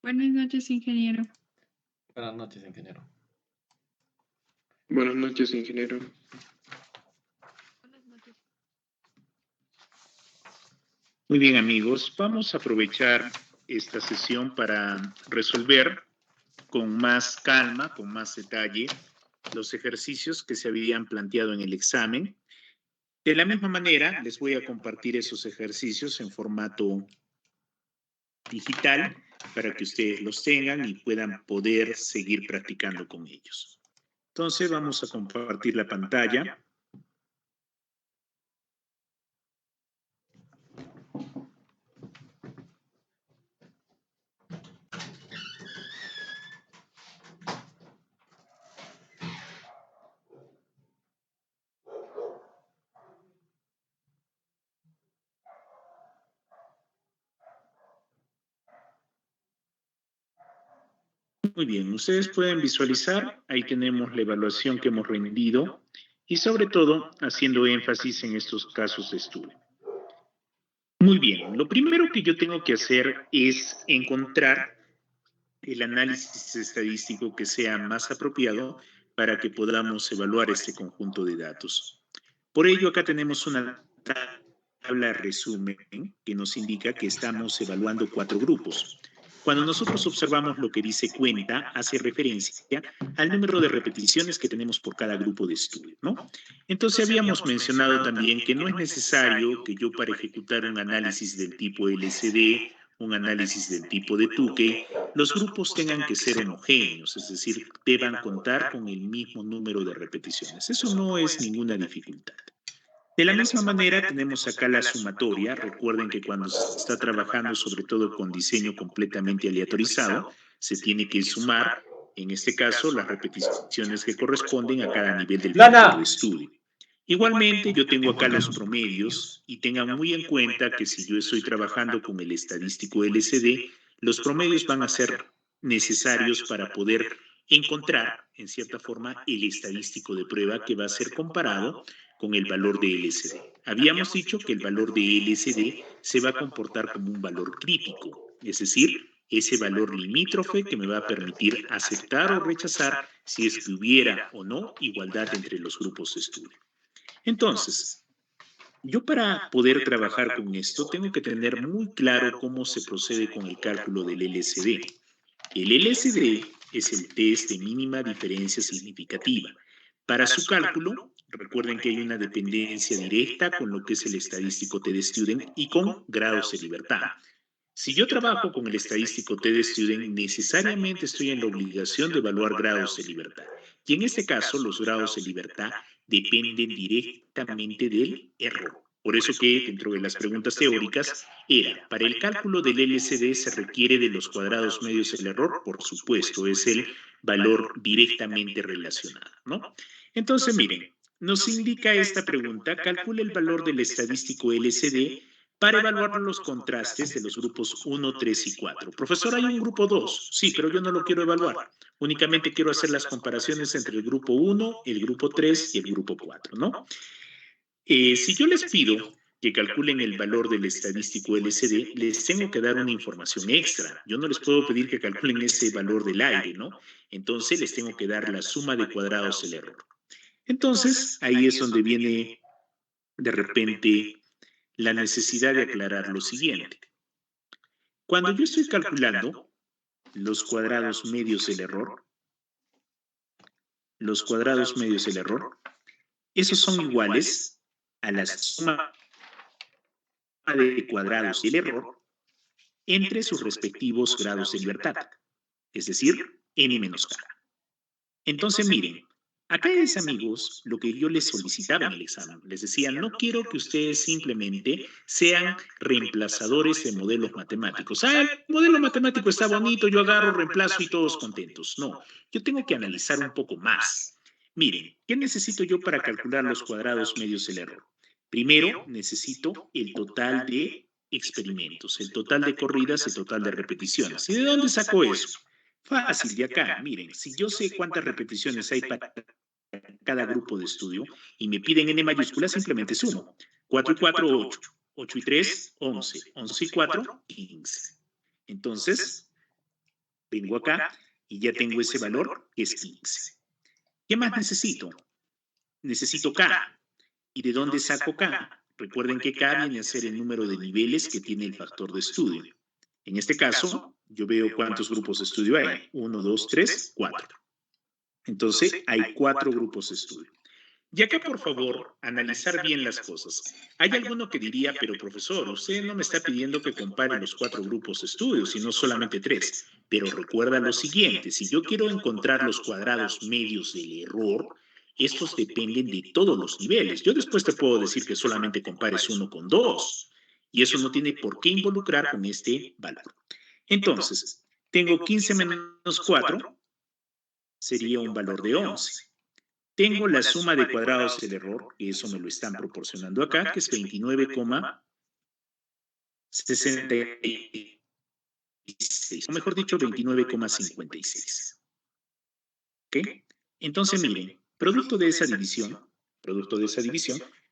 Buenas noches, ingeniero. Buenas noches, ingeniero. Buenas noches, ingeniero. Buenas noches. Muy bien, amigos, vamos a aprovechar esta sesión para resolver con más calma, con más detalle, los ejercicios que se habían planteado en el examen. De la misma manera, les voy a compartir esos ejercicios en formato digital para que ustedes los tengan y puedan poder seguir practicando con ellos. Entonces, vamos a compartir la pantalla. Muy bien, ustedes pueden visualizar, ahí tenemos la evaluación que hemos rendido y sobre todo haciendo énfasis en estos casos de estudio. Muy bien, lo primero que yo tengo que hacer es encontrar el análisis estadístico que sea más apropiado para que podamos evaluar este conjunto de datos. Por ello, acá tenemos una tabla de resumen que nos indica que estamos evaluando 4 grupos. Cuando nosotros observamos lo que dice cuenta, hace referencia al número de repeticiones que tenemos por cada grupo de estudio, ¿no? Entonces habíamos mencionado también que no es necesario que yo para ejecutar un análisis del tipo LCD, un análisis del tipo de Tukey, los grupos tengan que ser homogéneos, es decir, deban contar con el mismo número de repeticiones. Eso no es ninguna dificultad. De la misma manera, tenemos acá la sumatoria. Recuerden que cuando se está trabajando, sobre todo con diseño completamente aleatorizado, se tiene que sumar, en este caso, las repeticiones que corresponden a cada nivel del punto de estudio. Igualmente, yo tengo acá los promedios y tengan muy en cuenta que si yo estoy trabajando con el estadístico LCD, los promedios van a ser necesarios para poder encontrar, en cierta forma, el estadístico de prueba que va a ser comparado con el valor de LCD. Habíamos dicho que el valor de LCD se va a comportar como un valor crítico, es decir, ese valor limítrofe que me va a permitir aceptar o rechazar si es que hubiera o no igualdad entre los grupos de estudio. Entonces, yo para poder trabajar con esto tengo que tener muy claro cómo se procede con el cálculo del LCD. El LCD es el test de mínima diferencia significativa. Para su cálculo, recuerden que hay una dependencia directa con lo que es el estadístico T-de-Student y con grados de libertad. Si yo trabajo con el estadístico T-de-Student, necesariamente estoy en la obligación de evaluar grados de libertad. Y en este caso, los grados de libertad dependen directamente del error. Por eso que dentro de las preguntas teóricas era, para el cálculo del LCD se requiere de los cuadrados medios del error, por supuesto, es el valor directamente relacionado, ¿no? Entonces, miren, nos indica esta pregunta, calcula el valor del estadístico LCD para evaluar los contrastes de los grupos 1, 3 y 4. Profesor, hay un grupo 2, sí, pero yo no lo quiero evaluar. Únicamente quiero hacer las comparaciones entre el grupo 1, el grupo 3 y el grupo 4, ¿no? Si yo les pido que calculen el valor del estadístico LCD, les tengo que dar una información extra. Yo no les puedo pedir que calculen ese valor del aire, ¿no? Entonces les tengo que dar la suma de cuadrados del error. Entonces, ahí es donde viene de repente la necesidad de aclarar lo siguiente. Cuando yo estoy calculando los cuadrados medios del error, esos son iguales a la suma de cuadrados del error entre sus respectivos grados de libertad, es decir, n menos k. Entonces, miren, acá es, amigos, lo que yo les solicitaba en el examen. Les decía, no quiero que ustedes simplemente sean reemplazadores de modelos matemáticos. Ah, el modelo matemático está bonito, yo agarro, reemplazo y todos contentos. No, yo tengo que analizar un poco más. Miren, ¿qué necesito yo para calcular los cuadrados medios del error? Primero, necesito el total de experimentos, el total de corridas, el total de repeticiones. ¿Y de dónde saco eso? Fácil, de acá, miren, si yo sé cuántas repeticiones hay para cada grupo de estudio y me piden n mayúscula, simplemente sumo. 4 y 4, 8. 8 y 3, 11. 11 y 4, 15. Entonces, Vengo acá y ya tengo ese valor que es 15. ¿Qué más necesito? Necesito K. ¿Y de dónde saco K? Recuerden que K viene a ser el número de niveles que tiene el factor de estudio. En este caso, yo veo cuántos grupos de estudio hay. 1, 2, 3, 4. Entonces, hay 4 grupos de estudio. Y acá, por favor, analizar bien las cosas. Hay alguno que diría, pero profesor, usted no me está pidiendo que compare los 4 grupos de estudio, sino solamente 3. Pero recuerda lo siguiente, si yo quiero encontrar los cuadrados medios del error, estos dependen de todos los niveles. Yo después te puedo decir que solamente compares 1 con 2. Y eso no tiene por qué involucrar con este valor. Entonces, tengo 15 menos 4, sería un valor de 11. Tengo la suma de cuadrados del error, que eso me lo están proporcionando acá, que es 29,66, o mejor dicho, 29,56. ¿Ok? Entonces, miren, producto de esa división,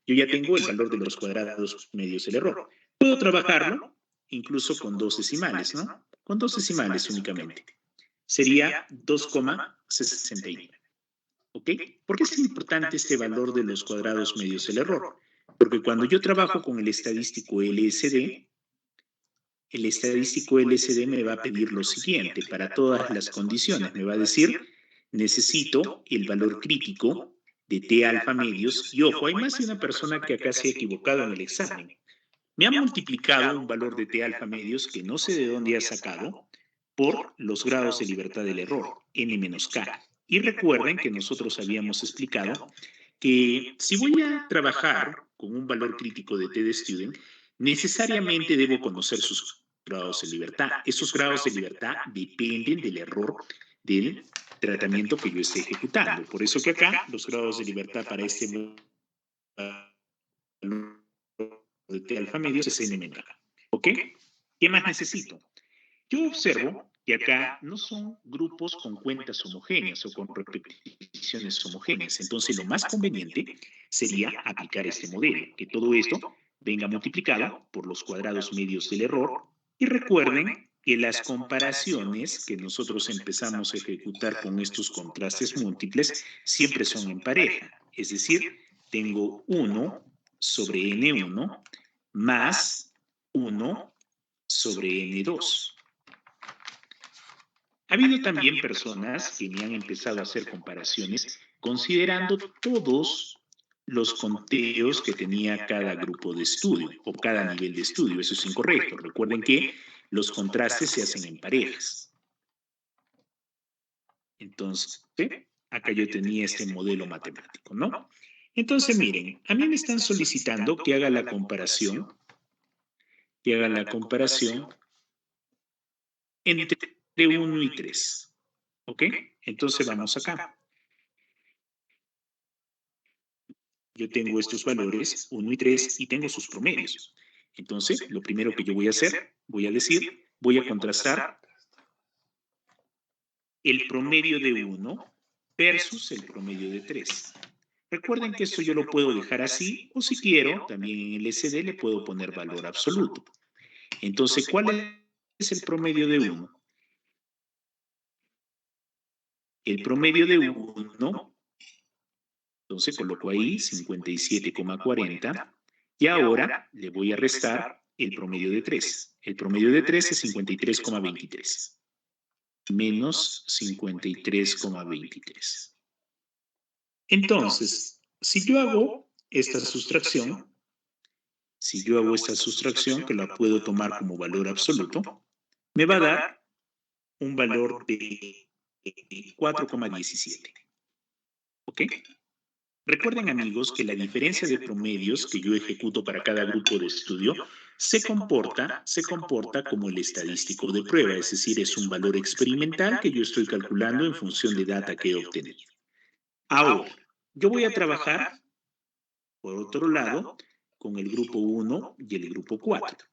yo ya tengo el valor de los cuadrados medios del error. Puedo trabajarlo incluso con 2 decimales, ¿no? Con 2 decimales únicamente. Sería 2,69. ¿Ok? ¿Por qué es importante este valor de los cuadrados medios del error? Porque cuando yo trabajo con el estadístico LSD me va a pedir lo siguiente para todas las condiciones. Me va a decir, necesito el valor crítico de T alfa medios. Y ojo, hay más de una persona que acá se ha equivocado en el examen. Me ha multiplicado un valor de T alfa medios que no sé de dónde ha sacado por los grados de libertad del error, n menos k. Y recuerden que nosotros habíamos explicado que si voy a trabajar con un valor crítico de T de student, necesariamente debo conocer sus grados de libertad. Esos grados de libertad dependen del error del tratamiento que yo esté ejecutando. Por eso que acá los grados de libertad para este valor de T alfa medios es n menos k. ¿Ok? ¿Qué más necesito? Yo observo que acá no son grupos con cuentas homogéneas o con repeticiones homogéneas. Entonces, lo más conveniente sería aplicar este modelo, que todo esto venga multiplicado por los cuadrados medios del error. Y recuerden que las comparaciones que nosotros empezamos a ejecutar con estos contrastes múltiples siempre son en pareja. Es decir, tengo 1 sobre N1 más 1 sobre N2. Ha habido también personas que me han empezado a hacer comparaciones considerando todos los conteos que tenía cada grupo de estudio o cada nivel de estudio. Eso es incorrecto. Recuerden que los contrastes se hacen en parejas. Entonces, ¿sí? Acá yo tenía este modelo matemático, ¿no? Entonces, miren, a mí me están solicitando que haga la comparación, entre 1 y 3. ¿Ok? Entonces vamos acá. Yo tengo estos valores, 1 y 3, y tengo sus promedios. Entonces, lo primero que yo voy a hacer, voy a contrastar el promedio de 1 versus el promedio de 3. Recuerden que esto yo lo puedo dejar así, o si quiero, también en el SD le puedo poner valor absoluto. Entonces, ¿cuál es el promedio de 1? El promedio de 1, entonces coloco ahí 57,40 y ahora le voy a restar el promedio de 3. El promedio de 3 es 53,23 menos 53,23. Entonces, si yo hago esta sustracción, que la puedo tomar como valor absoluto, me va a dar un valor de 4,17. ¿Ok? Recuerden, amigos, que la diferencia de promedios que yo ejecuto para cada grupo de estudio se comporta como el estadístico de prueba, es decir, es un valor experimental que yo estoy calculando en función de data que he obtenido. Ahora, yo voy a trabajar, por otro lado, con el grupo 1 y el grupo 4.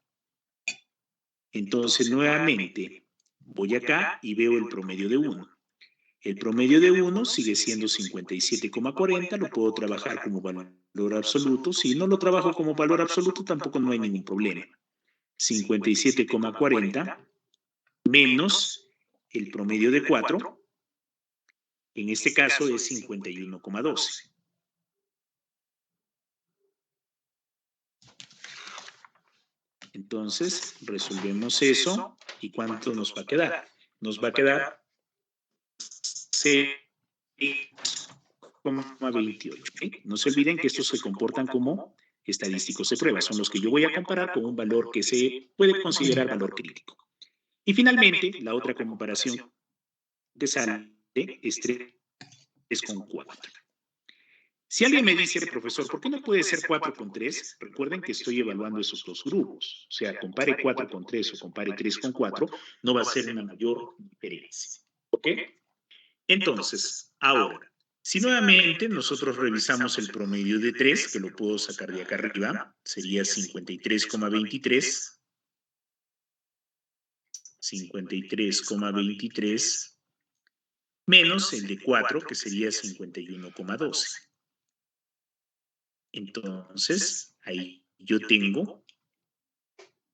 Entonces, nuevamente, voy acá y veo el promedio de 1. El promedio de 1 sigue siendo 57,40, lo puedo trabajar como valor absoluto. Si no lo trabajo como valor absoluto, tampoco no hay ningún problema. 57,40 menos el promedio de 4, en este caso es 51,12. Entonces, resolvemos eso. ¿Y cuánto nos va a quedar? Nos va a quedar 6,28. ¿Okay? No se olviden que estos se comportan como estadísticos de prueba. Son los que yo voy a comparar con un valor que se puede considerar valor crítico. Y finalmente, la otra comparación que sale es 3,4. Si alguien me dice, profesor, ¿por qué no puede ser 4 con 3? Recuerden que estoy evaluando esos dos grupos. O sea, compare 4 con 3 o compare 3 con 4, no va a ser una mayor diferencia. ¿Ok? Entonces, ahora, si nuevamente nosotros revisamos el promedio de 3, que lo puedo sacar de acá arriba, sería 53,23. 53,23 menos el de 4, que sería 51,12. Entonces, ahí yo tengo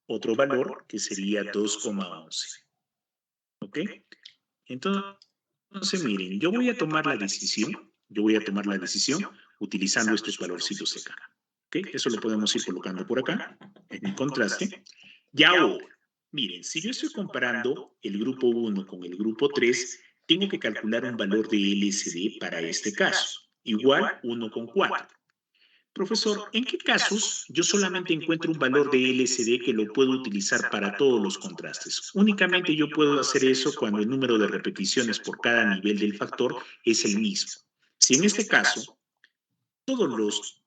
otro valor que sería 2,11. ¿Ok? Entonces, miren, yo voy a tomar la decisión, utilizando estos valorcitos de acá. ¿Ok? Eso lo podemos ir colocando por acá, en el contraste. Y ahora, miren, si yo estoy comparando el grupo 1 con el grupo 3, tengo que calcular un valor de LSD para este caso, igual 1 con 4. Profesor, ¿en qué casos yo solamente encuentro un valor de LSD que lo puedo utilizar para todos los contrastes? Únicamente yo puedo hacer eso cuando el número de repeticiones por cada nivel del factor es el mismo. Si en este caso todos los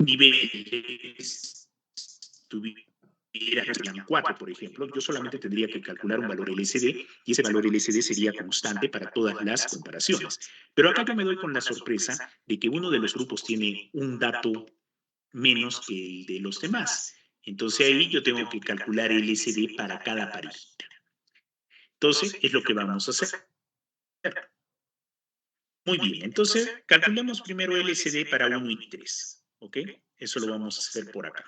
niveles tuvieran 4, por ejemplo, yo solamente tendría que calcular un valor LSD y ese valor LSD sería constante para todas las comparaciones. Pero acá yo me doy con la sorpresa de que uno de los grupos tiene un dato menos que el de los demás. Entonces ahí yo tengo que calcular LSD para cada parejita. Entonces es lo que vamos a hacer. Muy bien, entonces calculemos primero LSD para 1 y 3. ¿Ok? Eso lo vamos a hacer por acá.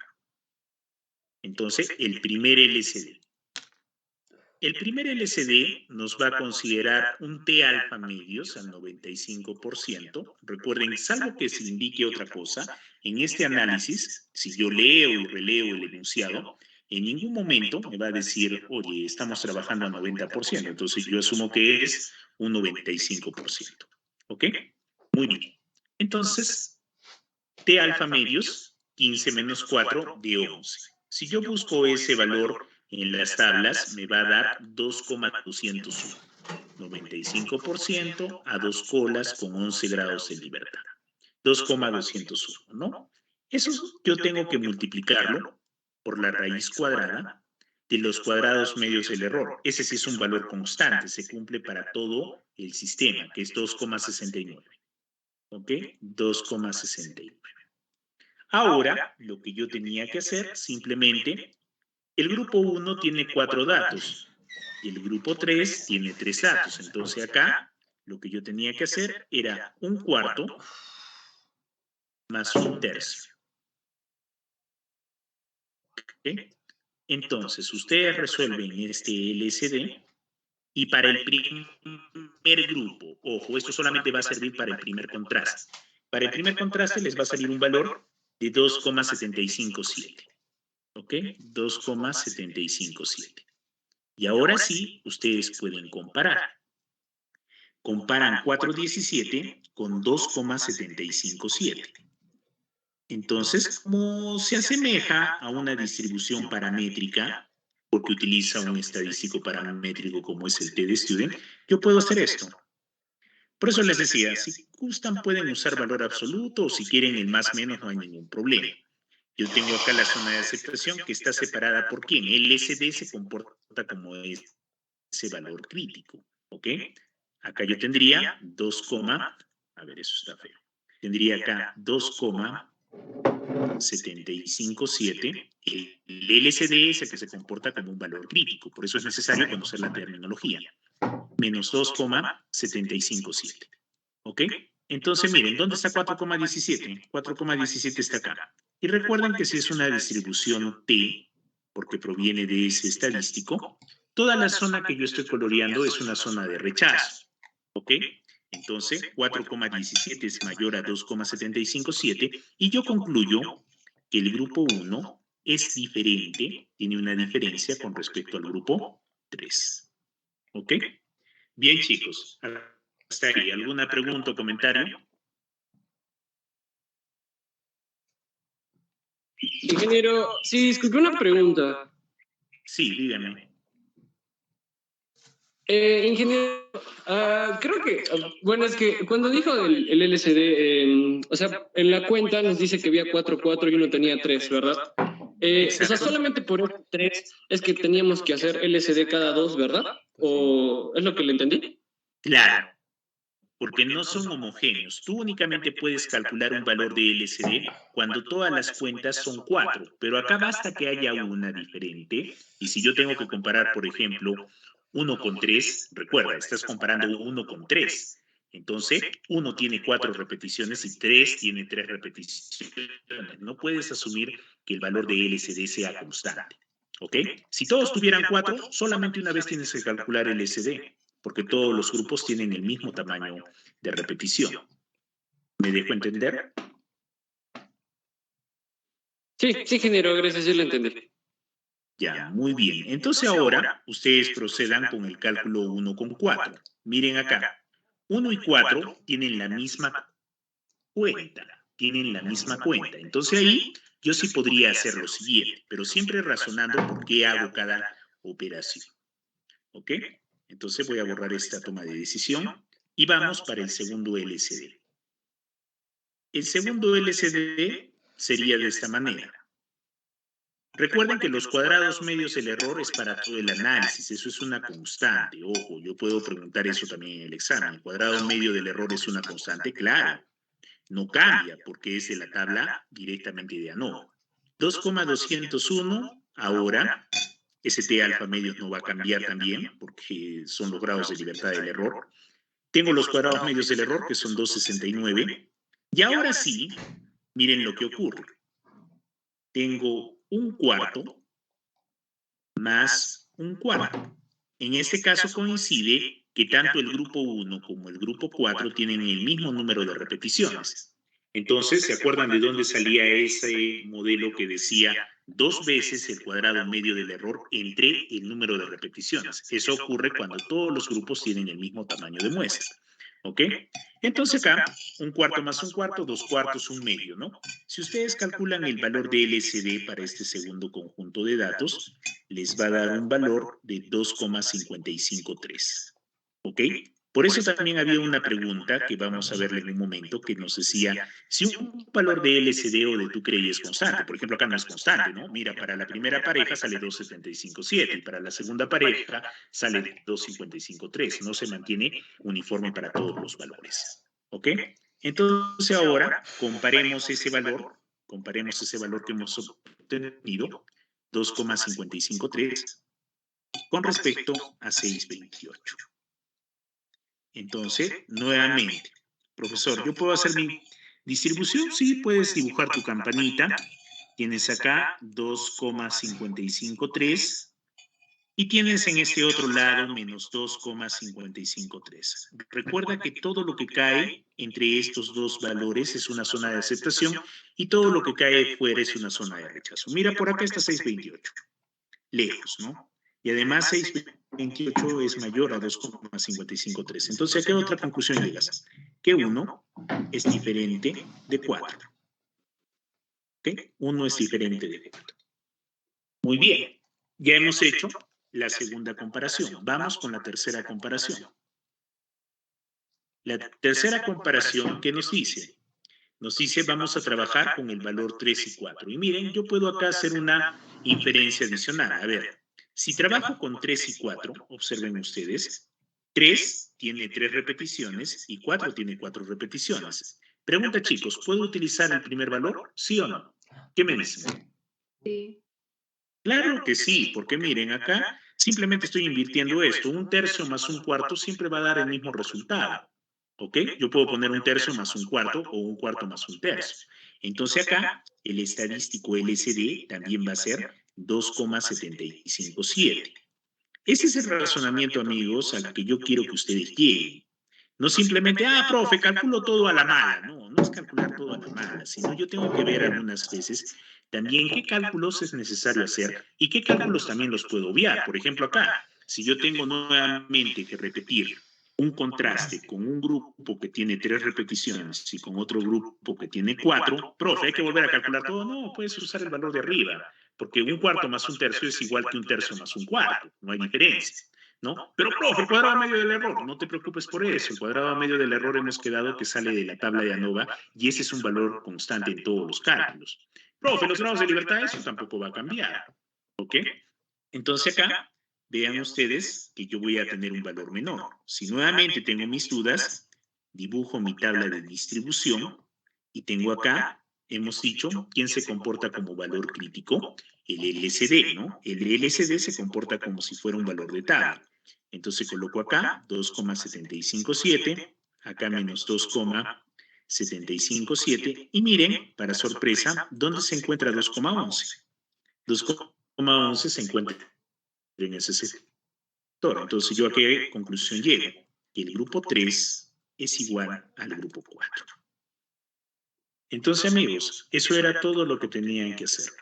Entonces, el primer LSD. El primer LSD nos va a considerar un T alfa medios al 95%. Recuerden, salvo que se indique otra cosa, en este análisis, si yo leo y releo el enunciado, en ningún momento me va a decir, oye, estamos trabajando a 90%. Entonces, yo asumo que es un 95%. ¿Ok? Muy bien. Entonces, T alfa medios, 15 menos 4 de 11. Si yo busco ese valor en las tablas, me va a dar 2,201. 95% a 2 colas con 11 grados de libertad. 2,201, ¿no? Eso yo tengo que multiplicarlo por la raíz cuadrada de los cuadrados medios del error. Ese sí es un valor constante, se cumple para todo el sistema, que es 2,69. ¿Ok? 2,69. Ahora, lo que yo tenía que hacer, simplemente, el grupo 1 tiene 4 datos y el grupo 3 tiene 3 datos. Entonces acá, lo que yo tenía que hacer era un cuarto más un tercio. ¿Okay? Entonces, ustedes resuelven este LSD y para el primer grupo, ojo, esto solamente va a servir para el primer contraste. Para el primer contraste les va a salir un valor de 2,757. ¿Ok? 2,757. Y ahora sí, ustedes pueden comparar. Comparan 4,17 con 2,757. Entonces, como se asemeja a una distribución paramétrica, porque utiliza un estadístico paramétrico como es el t-de-student, yo puedo hacer esto. Por eso les decía, si gustan pueden usar valor absoluto o si quieren el más menos no hay ningún problema. Yo tengo acá la zona de aceptación que está separada por quién. El SD se comporta como ese valor crítico. ¿Ok? Acá yo tendría 2, a ver, eso está feo. Tendría acá 2,757. El LSD es el que se comporta como un valor crítico. Por eso es necesario conocer la terminología. Menos 2,757. ¿Ok? Entonces, miren, ¿dónde está 4,17? 4,17 está acá. Y recuerden que si es una distribución T, porque proviene de ese estadístico, toda la zona que yo estoy coloreando es una zona de rechazo. ¿Ok? Entonces, 4,17 es mayor a 2,757 y yo concluyo que el grupo 1 es diferente, tiene una diferencia con respecto al grupo 3. ¿Ok? Bien, chicos, hasta ahí. ¿Alguna pregunta o comentario? Ingeniero, sí, disculpe una pregunta. Sí, dígame. Ingeniero, creo que, bueno, es que cuando dijo el LCD, o sea, en la cuenta nos dice que había 4 y uno tenía 3, ¿verdad? O sea, solamente por esos 3 es que teníamos que hacer LCD cada 2, ¿verdad? ¿O es lo que le entendí? Claro, porque no son homogéneos. Tú únicamente puedes calcular un valor de LCD cuando todas las cuentas son 4, pero acá basta que haya una diferente. Y si yo tengo que comparar, por ejemplo, 1 con 3, recuerda, estás comparando 1 con 3. Entonces, 1 tiene 4 repeticiones y 3 tiene 3 repeticiones. No puedes asumir que el valor de LCD sea constante. ¿Ok? Si todos tuvieran 4, solamente una vez tienes que calcular el LCD, porque todos los grupos tienen el mismo tamaño de repetición. ¿Me dejo entender? Sí, sí, ingeniero, gracias, sí lo entendí. Ya, muy bien. Entonces ahora ustedes procedan con el cálculo 1 con 4. Miren acá. 1 y 4 tienen la misma cuenta. Tienen la misma cuenta. Entonces ahí yo sí podría hacer lo siguiente, pero siempre razonando por qué hago cada operación. ¿Ok? Entonces voy a borrar esta toma de decisión y vamos para el segundo LCD. El segundo LCD sería de esta manera. Recuerden que los cuadrados medios del error es para todo el análisis, eso es una constante. Ojo, yo puedo preguntar eso también en el examen. ¿El cuadrado medio del error es una constante? Claro, no cambia porque es de la tabla directamente de ANOVA. 2,201 ahora, ST alfa medios no va a cambiar también porque son los grados de libertad del error. Tengo los cuadrados medios del error que son 269. Y ahora sí, miren lo que ocurre. Tengo un cuarto más un cuarto. En este caso coincide que tanto el grupo 1 como el grupo 4 tienen el mismo número de repeticiones. Entonces, ¿se acuerdan de dónde salía ese modelo que decía 2 veces el cuadrado medio del error entre el número de repeticiones? Eso ocurre cuando todos los grupos tienen el mismo tamaño de muestra. ¿Ok? Entonces acá, un cuarto más un cuarto, 2 cuartos, un medio, ¿no? Si ustedes calculan el valor de LCD para este segundo conjunto de datos, les va a dar un valor de 2,553. ¿Ok? Por eso también había una pregunta que vamos a verla en un momento que nos decía si un valor de LCD o de tu CREI es constante. Por ejemplo, acá no es constante, ¿no? Mira, para la primera pareja sale 2,757 y para la segunda pareja sale 2,553. No se mantiene uniforme para todos los valores. ¿Ok? Entonces ahora comparemos ese valor que hemos obtenido, 2,553, con respecto a 628. Entonces, nuevamente, profesor, ¿yo puedo hacer mi distribución? Sí, puedes dibujar tu campanita. Tienes acá 2,553 y tienes en este otro lado menos 2,553. Recuerda que todo lo que cae entre estos dos valores es una zona de aceptación y todo lo que cae fuera es una zona de rechazo. Mira, por acá está 628. Lejos, ¿no? Y además 628 es mayor a 2,553. Entonces, ¿a qué otra conclusión llegas? Que 1 es diferente de 4. ¿Ok? 1 es diferente de 4. Muy bien. Ya hemos hecho la segunda comparación. Vamos con la tercera comparación. La tercera comparación, ¿qué nos dice? Nos dice, vamos a trabajar con el valor 3 y 4. Y miren, yo puedo acá hacer una inferencia adicional. A ver, si trabajo con 3 y 4, observen ustedes, 3 tiene 3 repeticiones y 4 tiene 4 repeticiones. Pregunta, chicos, ¿puedo utilizar el primer valor? ¿Sí o no? ¿Qué me dicen? Sí. Claro que sí, porque miren, acá simplemente estoy invirtiendo esto. Un tercio más un cuarto siempre va a dar el mismo resultado. ¿Ok? Yo puedo poner un tercio más un cuarto o un cuarto más un tercio. Entonces acá el estadístico LCD también va a ser 2,757. Ese es el razonamiento, amigos, al que yo quiero que ustedes lleguen. No simplemente, profe, calculo todo a la mala. No, no es calcular todo a la mala, sino yo tengo que ver algunas veces también qué cálculos es necesario hacer y qué cálculos también los puedo obviar. Por ejemplo, acá, si yo tengo nuevamente que repetir un contraste con un grupo que tiene 3 repeticiones y con otro grupo que tiene 4, profe, ¿hay que volver a calcular todo? No, puedes usar el valor de arriba, porque un cuarto más un tercio es igual que un tercio más un cuarto, no hay diferencia. ¿No? Pero, profe, el cuadrado medio del error, no te preocupes por eso. El cuadrado medio del error hemos quedado que sale de la tabla de ANOVA y ese es un valor constante en todos los cálculos. Profe, los grados de libertad, eso tampoco va a cambiar. ¿Ok? Entonces acá, vean ustedes que yo voy a tener un valor menor. Si nuevamente tengo mis dudas, dibujo mi tabla de distribución y tengo acá, hemos dicho, quién se comporta como valor crítico, el LCD, ¿no? El LCD se comporta como si fuera un valor de tabla. Entonces coloco acá 2,757, acá menos 2,757 y miren, para sorpresa, ¿dónde se encuentra 2,11? 2,11 se encuentra en ese sector. Entonces, ¿yo a qué conclusión llego? Que el grupo 3 es igual al grupo 4. Entonces, amigos, eso era todo lo que tenían que hacer.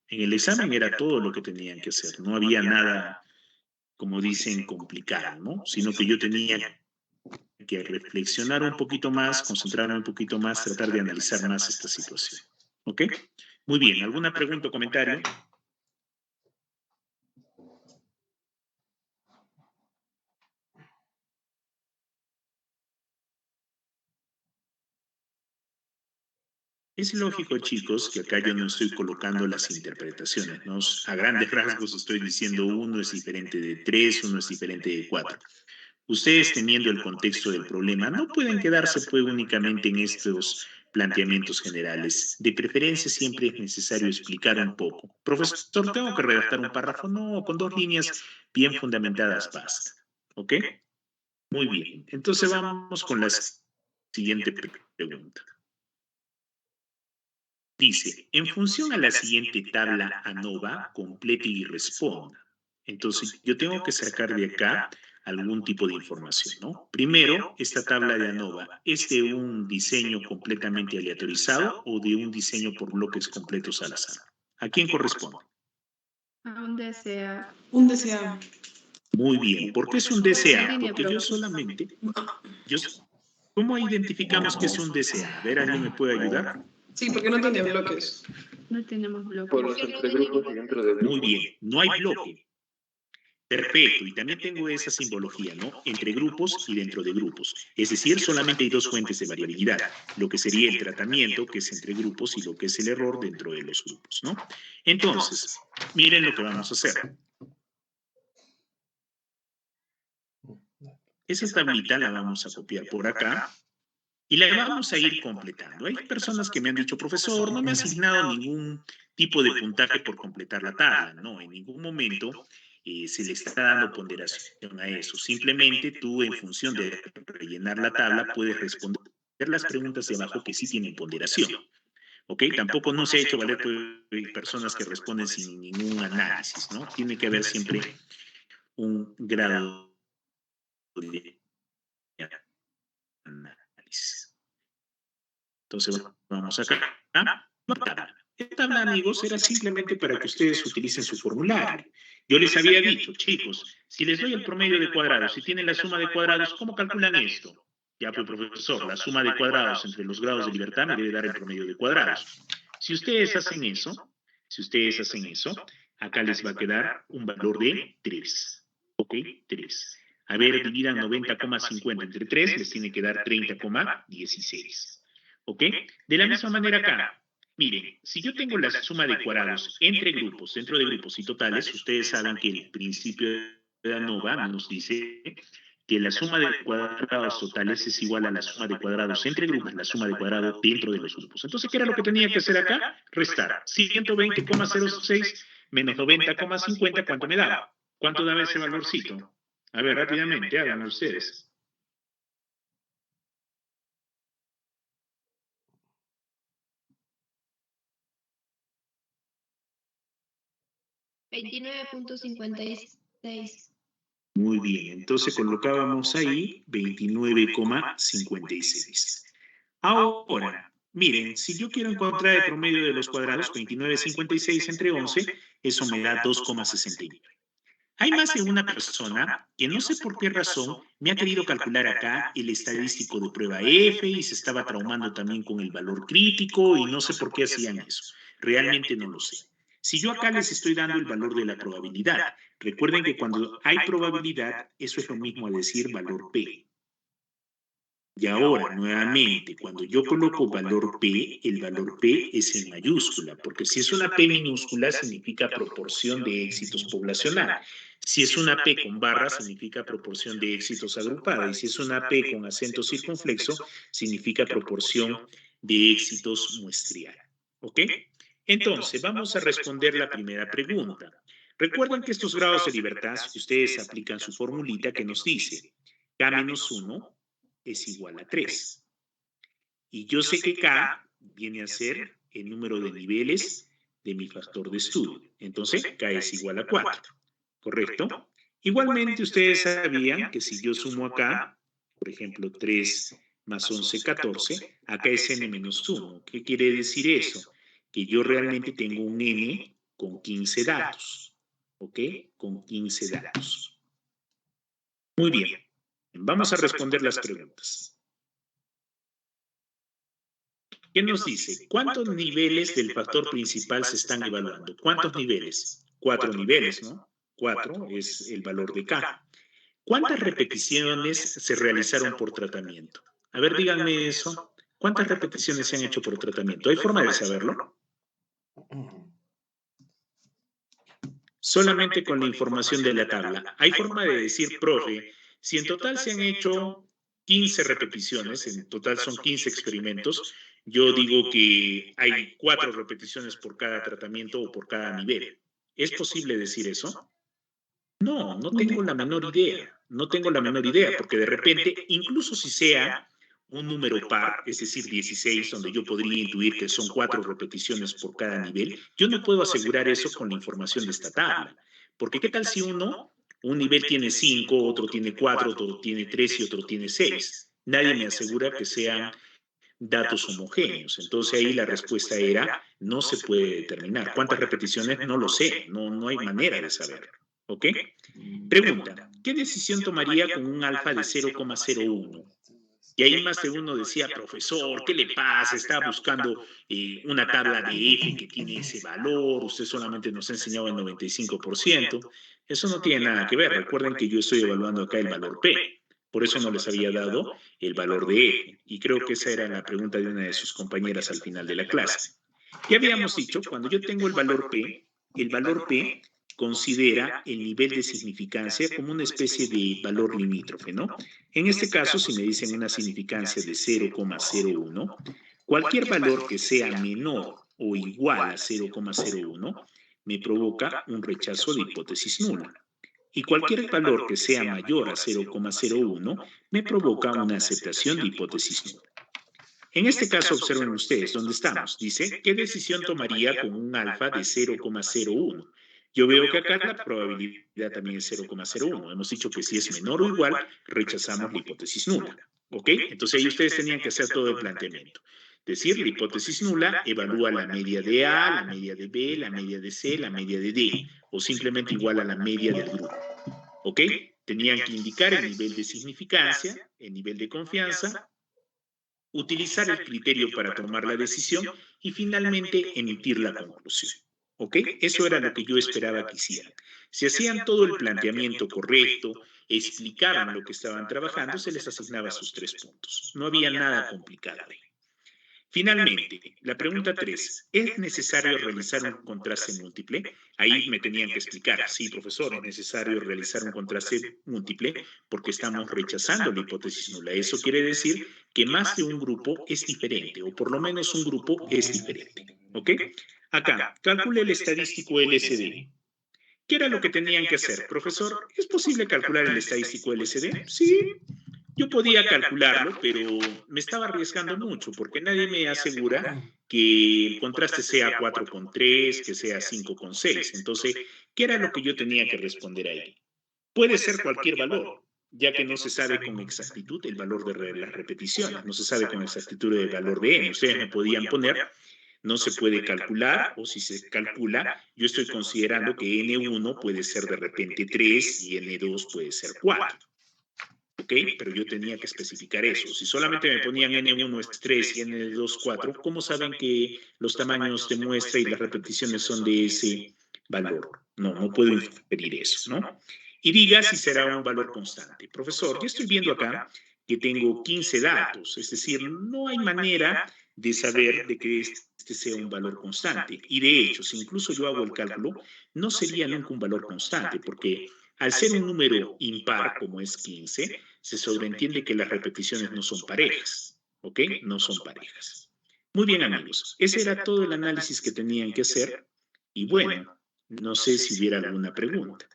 En el examen era todo lo que tenían que hacer. No había nada, como dicen, complicado, ¿no? Sino que yo tenía que reflexionar un poquito más, concentrarme un poquito más, tratar de analizar más esta situación. ¿Ok? Muy bien. ¿Alguna pregunta o comentario? Es lógico, chicos, que acá yo no estoy colocando las interpretaciones, ¿no? A grandes rasgos estoy diciendo uno es diferente de 3, uno es diferente de 4. Ustedes, teniendo el contexto del problema, no pueden quedarse pues únicamente en estos planteamientos generales. De preferencia siempre es necesario explicar un poco. Profesor, ¿tengo que redactar un párrafo? No, con 2 líneas bien fundamentadas basta. ¿Ok? Muy bien. Entonces vamos con la siguiente pregunta. Dice, en función a la siguiente tabla ANOVA, complete y responda. Entonces, yo tengo que sacar de acá algún tipo de información, ¿no? Primero, esta tabla de ANOVA, ¿es de un diseño completamente aleatorizado o de un diseño por bloques completos al azar? ¿A quién corresponde? A un DCA. Un DCA. Muy bien. ¿Por qué es un DCA? Línea Porque yo bloques. solamente... Yo, ¿cómo identificamos que es un DCA? A ver, ¿alguien me puede ayudar? Sí, porque no tiene bloques. No tenemos bloques. Por los entregrupos y dentro de Muy grupos. bien. No hay bloque. Perfecto, y también tengo esa simbología, ¿no? Entre grupos y dentro de grupos. Es decir, solamente hay 2 fuentes de variabilidad, lo que sería el tratamiento, que es entre grupos, y lo que es el error dentro de los grupos, ¿no? Entonces, miren lo que vamos a hacer. Esa tablita la vamos a copiar por acá y la vamos a ir completando. Hay personas que me han dicho, profesor, no me ha asignado ningún tipo de puntaje por completar la tabla. No, en ningún momento se le está dando ponderación a eso. Simplemente tú, en función de rellenar la tabla, puedes responder las preguntas de abajo que sí tienen ponderación. ¿Ok? Tampoco no se ha hecho valer pues, personas que responden sin ningún análisis, ¿no? Tiene que haber siempre un grado de análisis. Entonces, vamos acá. Esta tabla, amigos, era simplemente para que ustedes utilicen su formulario. Yo les había dicho, chicos, si les doy el promedio de cuadrados, si tienen la suma de cuadrados, ¿cómo calculan esto? Ya, pues, profesor, la suma de cuadrados entre los grados de libertad me debe dar el promedio de cuadrados. Si ustedes hacen eso, acá les va a quedar un valor de 3. ¿Ok? 3. A ver, dividan 90,50 entre 3, les tiene que dar 30,16. ¿Ok? De la misma manera acá, miren, si yo tengo la suma de cuadrados entre grupos, dentro de grupos y totales, ustedes saben que el principio de ANOVA nos dice que la suma de cuadrados totales es igual a la suma de cuadrados entre grupos, la suma de cuadrados dentro de los grupos. Entonces, ¿qué era lo que tenía que hacer acá? Restar. 120,06 menos 90,50, ¿cuánto me daba? ¿Cuánto daba ese valorcito? A ver, rápidamente, háganlo ustedes. 29.56. Muy bien, entonces colocábamos ahí 29,56. Ahora, miren, si yo quiero encontrar el promedio de los cuadrados, 29,56 entre 11, eso me da 2,69. Hay más de una persona que no sé por qué razón me ha querido calcular acá el estadístico de prueba F y se estaba traumando también con el valor crítico y no sé por qué hacían eso. Realmente no lo sé. Si yo acá les estoy dando el valor de la probabilidad, recuerden que cuando hay probabilidad, eso es lo mismo a decir valor P. Y ahora, nuevamente, cuando yo coloco valor P, el valor P es en mayúscula, porque si es una P minúscula, significa proporción de éxitos poblacional. Si es una P con barra, significa proporción de éxitos agrupada. Y si es una P con acento circunflexo, significa proporción de éxitos muestrial. ¿Ok? Entonces, vamos a responder la primera pregunta. Recuerden que estos grados de libertad, si ustedes aplican su formulita que nos dice K-1 es igual a 3. Y yo sé que K viene a ser el número de niveles de mi factor de estudio. Entonces, K es igual a 4. ¿Correcto? Igualmente, ustedes sabían que si yo sumo acá, por ejemplo, 3 más 11, 14, acá es n menos 1. ¿Qué quiere decir eso? Que yo realmente tengo un n con 15 datos. ¿Ok? Con 15 datos. Muy bien. Vamos a responder las preguntas. ¿Qué nos dice? ¿Cuántos niveles del factor principal se están evaluando? ¿Cuántos niveles? 4 niveles, ¿no? 4 es el valor de K. ¿Cuántas repeticiones se realizaron por tratamiento? A ver, díganme eso. ¿Cuántas repeticiones se han hecho por tratamiento? ¿Hay forma de saberlo? Solamente con la información de la tabla. ¿Hay forma de decir, profe, si en total se han hecho 15 repeticiones, en total son 15 experimentos, yo digo que hay 4 repeticiones por cada tratamiento o por cada nivel? ¿Es posible decir eso? No, no tengo la menor idea. No tengo la menor idea, porque de repente, incluso si sea un número par, es decir, 16, donde yo podría intuir que son 4 repeticiones por cada nivel, yo no puedo asegurar eso con la información de esta tabla. Porque ¿qué tal si un nivel tiene 5, otro tiene 4, otro tiene 3 y otro tiene 6? Nadie me asegura que sean datos homogéneos. Entonces ahí la respuesta era, no se puede determinar. ¿Cuántas repeticiones? No lo sé, no hay manera de saberlo. ¿Ok? Pregunta, ¿qué decisión tomaría con un alfa de 0,01? Y ahí más de uno decía, profesor, ¿qué le pasa? Está buscando una tabla de F que tiene ese valor, usted solamente nos ha enseñado el 95%. Eso no tiene nada que ver. Recuerden que yo estoy evaluando acá el valor P. Por eso no les había dado el valor de F. Y creo que esa era la pregunta de una de sus compañeras al final de la clase. Ya habíamos dicho, cuando yo tengo el valor P considera el nivel de significancia como una especie de valor limítrofe, ¿no? En este caso, si me dicen una significancia de 0,01, cualquier valor que sea menor o igual a 0,01 me provoca un rechazo de hipótesis nula. Y cualquier valor que sea mayor a 0,01 me provoca una aceptación de hipótesis nula. En este caso, observen ustedes dónde estamos. Dice, ¿qué decisión tomaría con un alfa de 0,01? Yo veo que acá la probabilidad también es 0,01. Hemos dicho que si es menor o igual, rechazamos la hipótesis nula. ¿Ok? Entonces ahí ustedes tenían que hacer todo el planteamiento. Decir, la hipótesis nula evalúa la media de A, la media de B, la media de C, la media de D, o simplemente igual a la media del grupo. ¿Ok? Tenían que indicar el nivel de significancia, el nivel de confianza, utilizar el criterio para tomar la decisión y finalmente emitir la conclusión. ¿Ok? Eso era lo que yo esperaba que hicieran. Si hacían todo el planteamiento correcto, explicaban lo que estaban trabajando, se les asignaba sus 3 puntos. No había nada complicado ahí. Finalmente, la pregunta 3, ¿es necesario realizar un contraste múltiple? Ahí me tenían que explicar, sí, profesor, es necesario realizar un contraste múltiple porque estamos rechazando la hipótesis nula. Eso quiere decir que más de un grupo es diferente, o por lo menos un grupo es diferente. ¿Ok? Acá, calcule el estadístico LSD. ¿Qué era lo que tenían que hacer? Profesor, ¿es posible calcular el estadístico LSD? Sí. Yo podía calcularlo, pero me estaba arriesgando mucho porque nadie me asegura que el contraste sea 4,3, que sea 5,6. Entonces, ¿qué era lo que yo tenía que responder ahí? Puede ser cualquier valor, ya que no se sabe con exactitud el valor de las repeticiones, no se sabe con exactitud el valor de n. Ustedes me podían poner, no se puede calcular, o si se calcula, yo estoy considerando que n1 puede ser de repente 3 y n2 puede ser 4. ¿Ok? Pero yo tenía que especificar eso. Si solamente me ponían n1 es 3 y n2 4, ¿cómo saben que los tamaños de muestra y las repeticiones son de ese valor? No puedo inferir eso, ¿no? Y diga si será un valor constante. Profesor, yo estoy viendo acá que tengo 15 datos, es decir, no hay manera de saber de que este sea un valor constante. Y de hecho, si incluso yo hago el cálculo, no sería nunca un valor constante, porque al ser un número impar, como es 15, se sobreentiende que las repeticiones no son parejas, ¿ok? No son parejas. Muy bien, amigos. Ese era todo el análisis que tenían que hacer. Y bueno, no sé si hubiera alguna pregunta.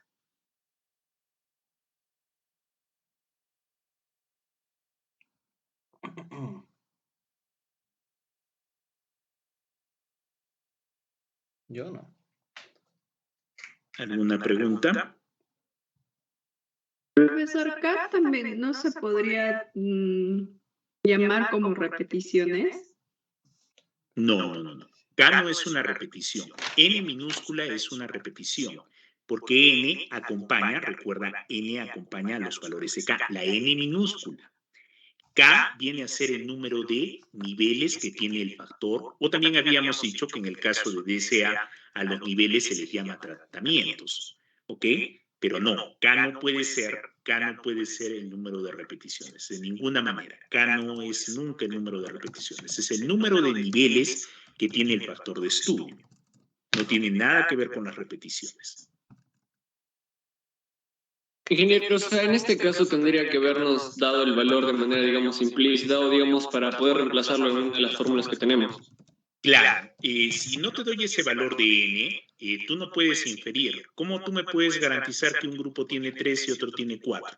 Yo no. ¿Alguna pregunta? Profesor, K también no se podría llamar como repeticiones. No. K no es una repetición. N minúscula es una repetición. Porque N acompaña, recuerda, N acompaña a los valores de K. La N minúscula. K viene a ser el número de niveles que tiene el factor, o también habíamos dicho que en el caso de DSA a los niveles se les llama tratamientos, ¿ok? Pero no, K no puede ser el número de repeticiones, de ninguna manera. K no es nunca el número de repeticiones, es el número de niveles que tiene el factor de estudio. No tiene nada que ver con las repeticiones. Ingeniero, o sea, en este caso tendría que habernos dado el valor de manera, digamos, implícita o, digamos, para poder reemplazarlo en una de las fórmulas que tenemos. Claro, si no te doy ese valor de n, tú no puedes inferir. ¿Cómo tú me puedes garantizar que un grupo tiene 3 y otro tiene 4?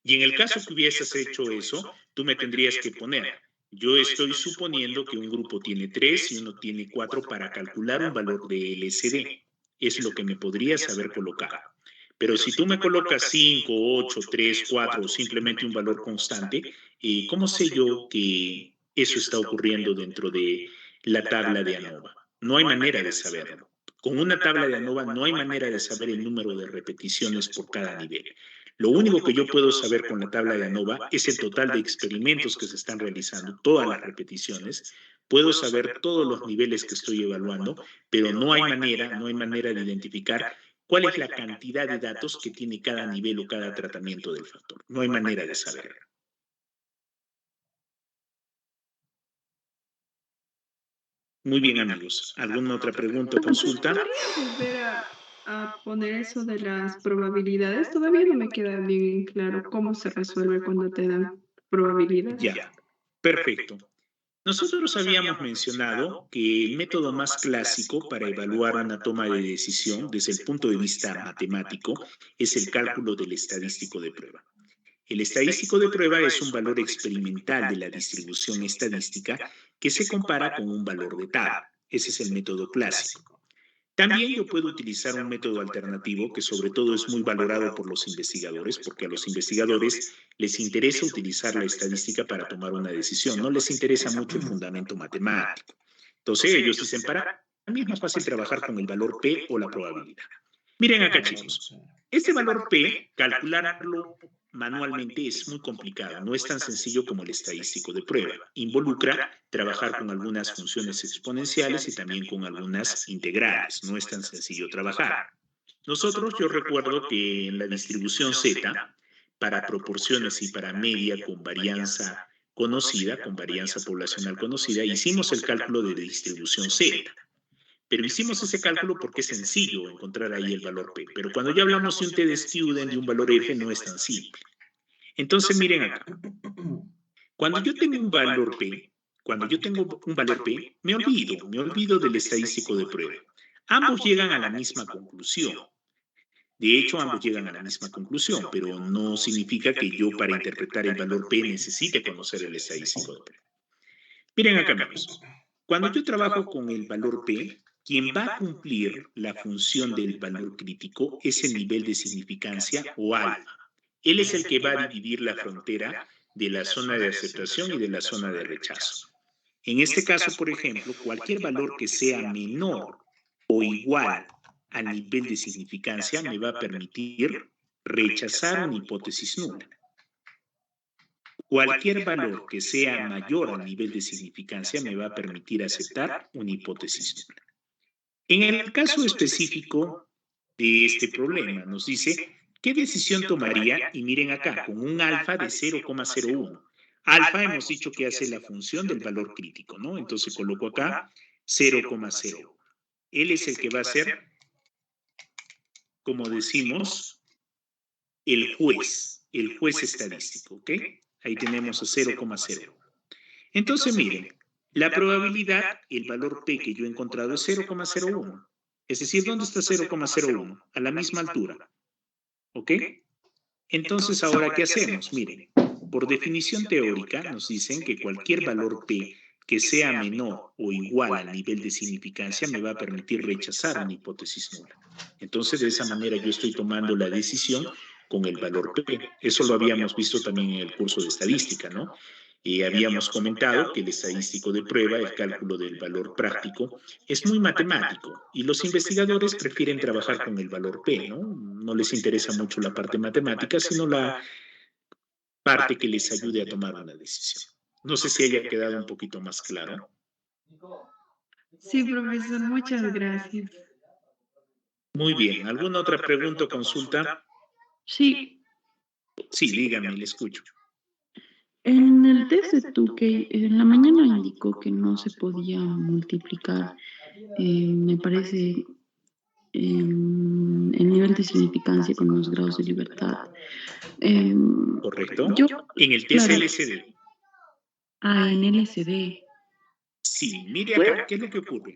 Y en el caso que hubieses hecho eso, tú me tendrías que poner, yo estoy suponiendo que un grupo tiene 3 y uno tiene 4 para calcular un valor de LSD. Es lo que me podrías haber colocado. Pero si tú me colocas 5, 8, 3, 4 o simplemente un valor constante, ¿cómo sé yo que eso está ocurriendo dentro de la tabla de ANOVA? No hay manera de saberlo. Con una tabla de ANOVA no hay manera de saber el número de repeticiones por cada nivel. Lo único que yo puedo saber con la tabla de ANOVA es el total de experimentos que se están realizando, todas las repeticiones. Puedo saber todos los niveles que estoy evaluando, pero no hay manera de identificar cuál es la cantidad de datos que tiene cada nivel o cada tratamiento del factor. No hay manera de saberlo. Muy bien, amigos. ¿Alguna otra pregunta o consulta? ¿Podría volver a poner eso de las probabilidades? Todavía no me queda bien claro cómo se resuelve cuando te dan probabilidades. Ya, perfecto. Nosotros habíamos mencionado que el método más clásico para evaluar una toma de decisión desde el punto de vista matemático es el cálculo del estadístico de prueba. El estadístico de prueba es un valor experimental de la distribución estadística que se compara con un valor de tabla. Ese es el método clásico. También yo puedo utilizar un método alternativo que sobre todo es muy valorado por los investigadores, porque a los investigadores les interesa utilizar la estadística para tomar una decisión, no les interesa mucho el fundamento matemático. Entonces ellos dicen, para mí es más fácil trabajar con el valor P o la probabilidad. Miren acá, chicos, este valor P, calcularlo manualmente es muy complicado, no es tan sencillo como el estadístico de prueba. Involucra trabajar con algunas funciones exponenciales y también con algunas integrales, no es tan sencillo trabajar. Nosotros, yo recuerdo que en la distribución Z, para proporciones y para media con varianza conocida, con varianza poblacional conocida, hicimos el cálculo de distribución Z. Pero hicimos ese cálculo porque es sencillo encontrar ahí el valor P. Pero cuando ya hablamos de un T de student, de un valor F, no es tan simple. Entonces, miren acá. Cuando yo tengo un valor P, me olvido del estadístico de prueba. Ambos llegan a la misma conclusión. De hecho, ambos llegan a la misma conclusión, pero no significa que yo para interpretar el valor P necesite conocer el estadístico de prueba. Miren acá, amigos. Cuando yo trabajo con el valor P, quien va a cumplir la función del valor crítico es el nivel de significancia o alfa. Él es el que va a dividir la frontera de la zona de aceptación y de la zona de rechazo. En este caso, por ejemplo, cualquier valor que sea menor o igual al nivel de significancia me va a permitir rechazar una hipótesis nula. Cualquier valor que sea mayor al nivel de significancia me va a permitir aceptar una hipótesis nula. En el caso específico de este problema, nos dice, ¿qué decisión tomaría? Y miren acá, con un alfa de 0,01. Alfa hemos dicho que hace la función del valor crítico, ¿no? Entonces coloco acá 0,01. Él es el que va a ser, como decimos, el juez estadístico, ¿ok? Ahí tenemos a 0,01. Entonces, miren, la probabilidad, el valor P que yo he encontrado es 0,01. Es decir, ¿dónde está 0,01? A la misma altura. ¿Ok? Entonces, ahora, ¿qué hacemos? Miren, por definición teórica nos dicen que cualquier valor P que sea menor o igual al nivel de significancia me va a permitir rechazar una hipótesis nula. Entonces, de esa manera yo estoy tomando la decisión con el valor P. Eso lo habíamos visto también en el curso de estadística, ¿no? Y habíamos comentado que el estadístico de prueba, el cálculo del valor práctico, es muy matemático y los investigadores prefieren trabajar con el valor P, ¿no? No les interesa mucho la parte matemática, sino la parte que les ayude a tomar una decisión. No sé si haya quedado un poquito más claro. Sí, profesor, muchas gracias. Muy bien. ¿Alguna otra pregunta o consulta? Sí, Sí, dígame, le escucho. en el test de Tukey, en la mañana indicó que no se podía multiplicar, me parece, el nivel de significancia con los grados de libertad. ¿Correcto? Yo, En el test claro, LCD. en LSD. Sí, mire acá, ¿qué es lo que ocurre?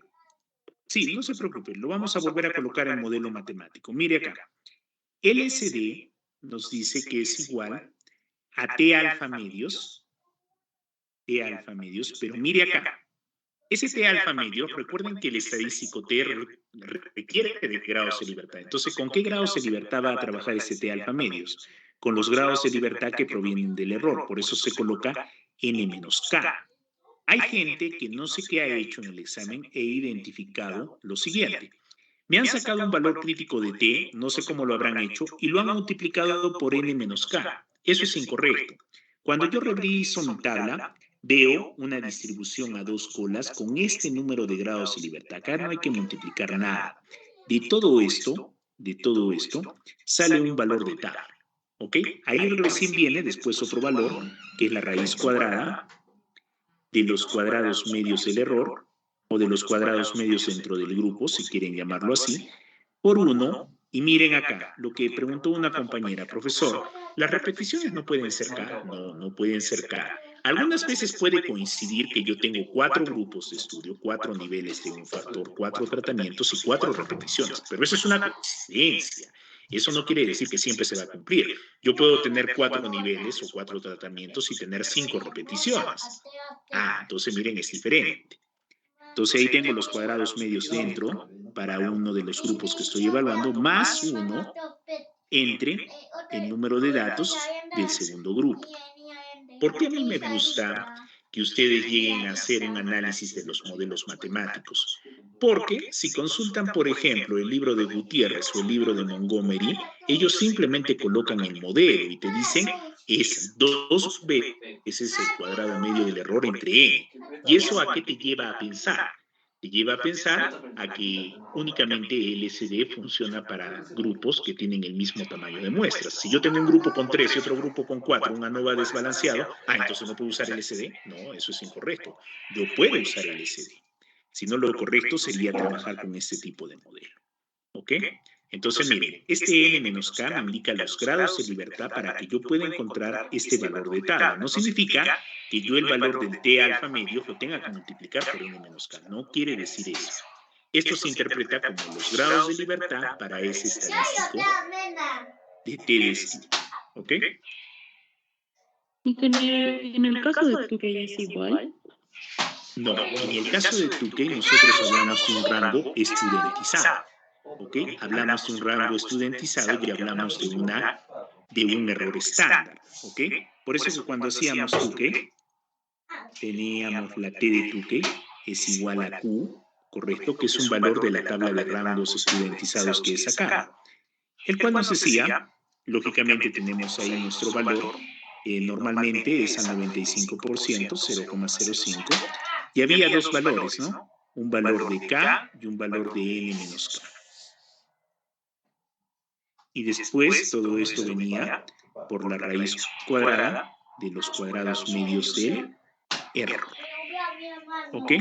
Sí, no se preocupe, lo vamos a volver a colocar en modelo matemático. Mire acá, LSD nos dice que es igual a T alfa medios, pero mire acá, ese T alfa medios, recuerden que el estadístico T requiere de grados de libertad. Entonces, ¿con qué grados de libertad va a trabajar ese T alfa medios? Con los grados de libertad que provienen del error, por eso se coloca N-K. Hay gente que no sé qué ha hecho en el examen e identificado lo siguiente. Me han sacado un valor crítico de T, no sé cómo lo habrán hecho, y lo han multiplicado por N-K. Eso es incorrecto. Cuando yo reviso mi tabla, veo una distribución a dos colas con este número de grados de libertad. Acá no hay que multiplicar nada. De todo esto, sale un valor de tabla. ¿Ok? Ahí recién viene después otro valor, que es la raíz cuadrada de los cuadrados medios del error, o de los cuadrados medios dentro del grupo, si quieren llamarlo así, por 1. Y miren acá, lo que preguntó una compañera, profesor, ¿las repeticiones no pueden ser K? No pueden ser K. Algunas veces puede coincidir que yo tengo 4 grupos de estudio, 4 niveles de un factor, 4 tratamientos y 4 repeticiones, pero eso es una coincidencia. Eso no quiere decir que siempre se va a cumplir. Yo puedo tener 4 niveles o 4 tratamientos y tener 5 repeticiones. Entonces miren, es diferente. Entonces ahí tengo los cuadrados medios dentro para uno de los grupos que estoy evaluando, más 1 entre el número de datos del segundo grupo. ¿Por qué a mí me gusta que ustedes lleguen a hacer un análisis de los modelos matemáticos? Porque si consultan, por ejemplo, el libro de Gutiérrez o el libro de Montgomery, ellos simplemente colocan el modelo y te dicen es 2 veces el cuadrado medio del error entre n. ¿Y eso a qué te lleva a pensar? Te lleva a pensar a que únicamente LSD funciona para grupos que tienen el mismo tamaño de muestras. Si yo tengo un grupo con 3 y otro grupo con 4, un ANOVA desbalanceado, entonces no puedo usar LSD. No, eso es incorrecto. Yo puedo usar LSD. Si no, lo correcto sería trabajar con este tipo de modelo. ¿Ok? Entonces, miren, este N-K me indica los grados de libertad para que yo pueda encontrar este valor de tabla. No significa que yo el valor del T alfa medio lo tenga que multiplicar por N-K. No quiere decir eso. Esto se interpreta como los grados de libertad para ese estadístico de T de S. ¿Ok? Ingeniero, en el caso de Tukey es igual. No, en el caso de Tukey nosotros hablamos de un rango estudentizado. ¿Ok? Hablamos de un rango estudentizado y hablamos de un error estándar. ¿Ok? Por eso que cuando hacíamos Tukey, teníamos la T de Tukey es igual a Q, correcto, que es un valor de la tabla de rangos estudentizados que he sacado, el cual nos decía, lógicamente tenemos ahí nuestro valor, normalmente es a 95%, 0,05, y había dos valores, ¿no? Un valor de K y un valor de N menos K. Y después todo esto venía por la raíz cuadrada de los cuadrados medios del error. ¿Ok?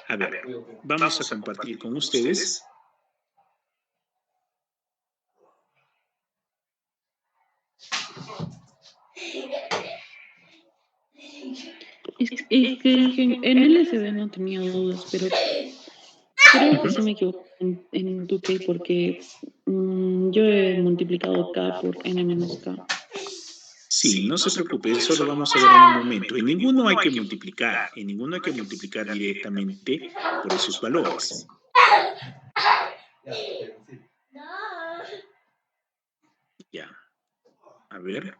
A ver, vamos a compartir con ustedes. Es que en LSD no tenía dudas, pero creo que sí me equivoqué en Tukey porque yo he multiplicado K por N menos K. Sí, no se preocupe, eso lo vamos a ver en un momento. En ninguno hay que multiplicar, directamente por esos valores. Ya, a ver.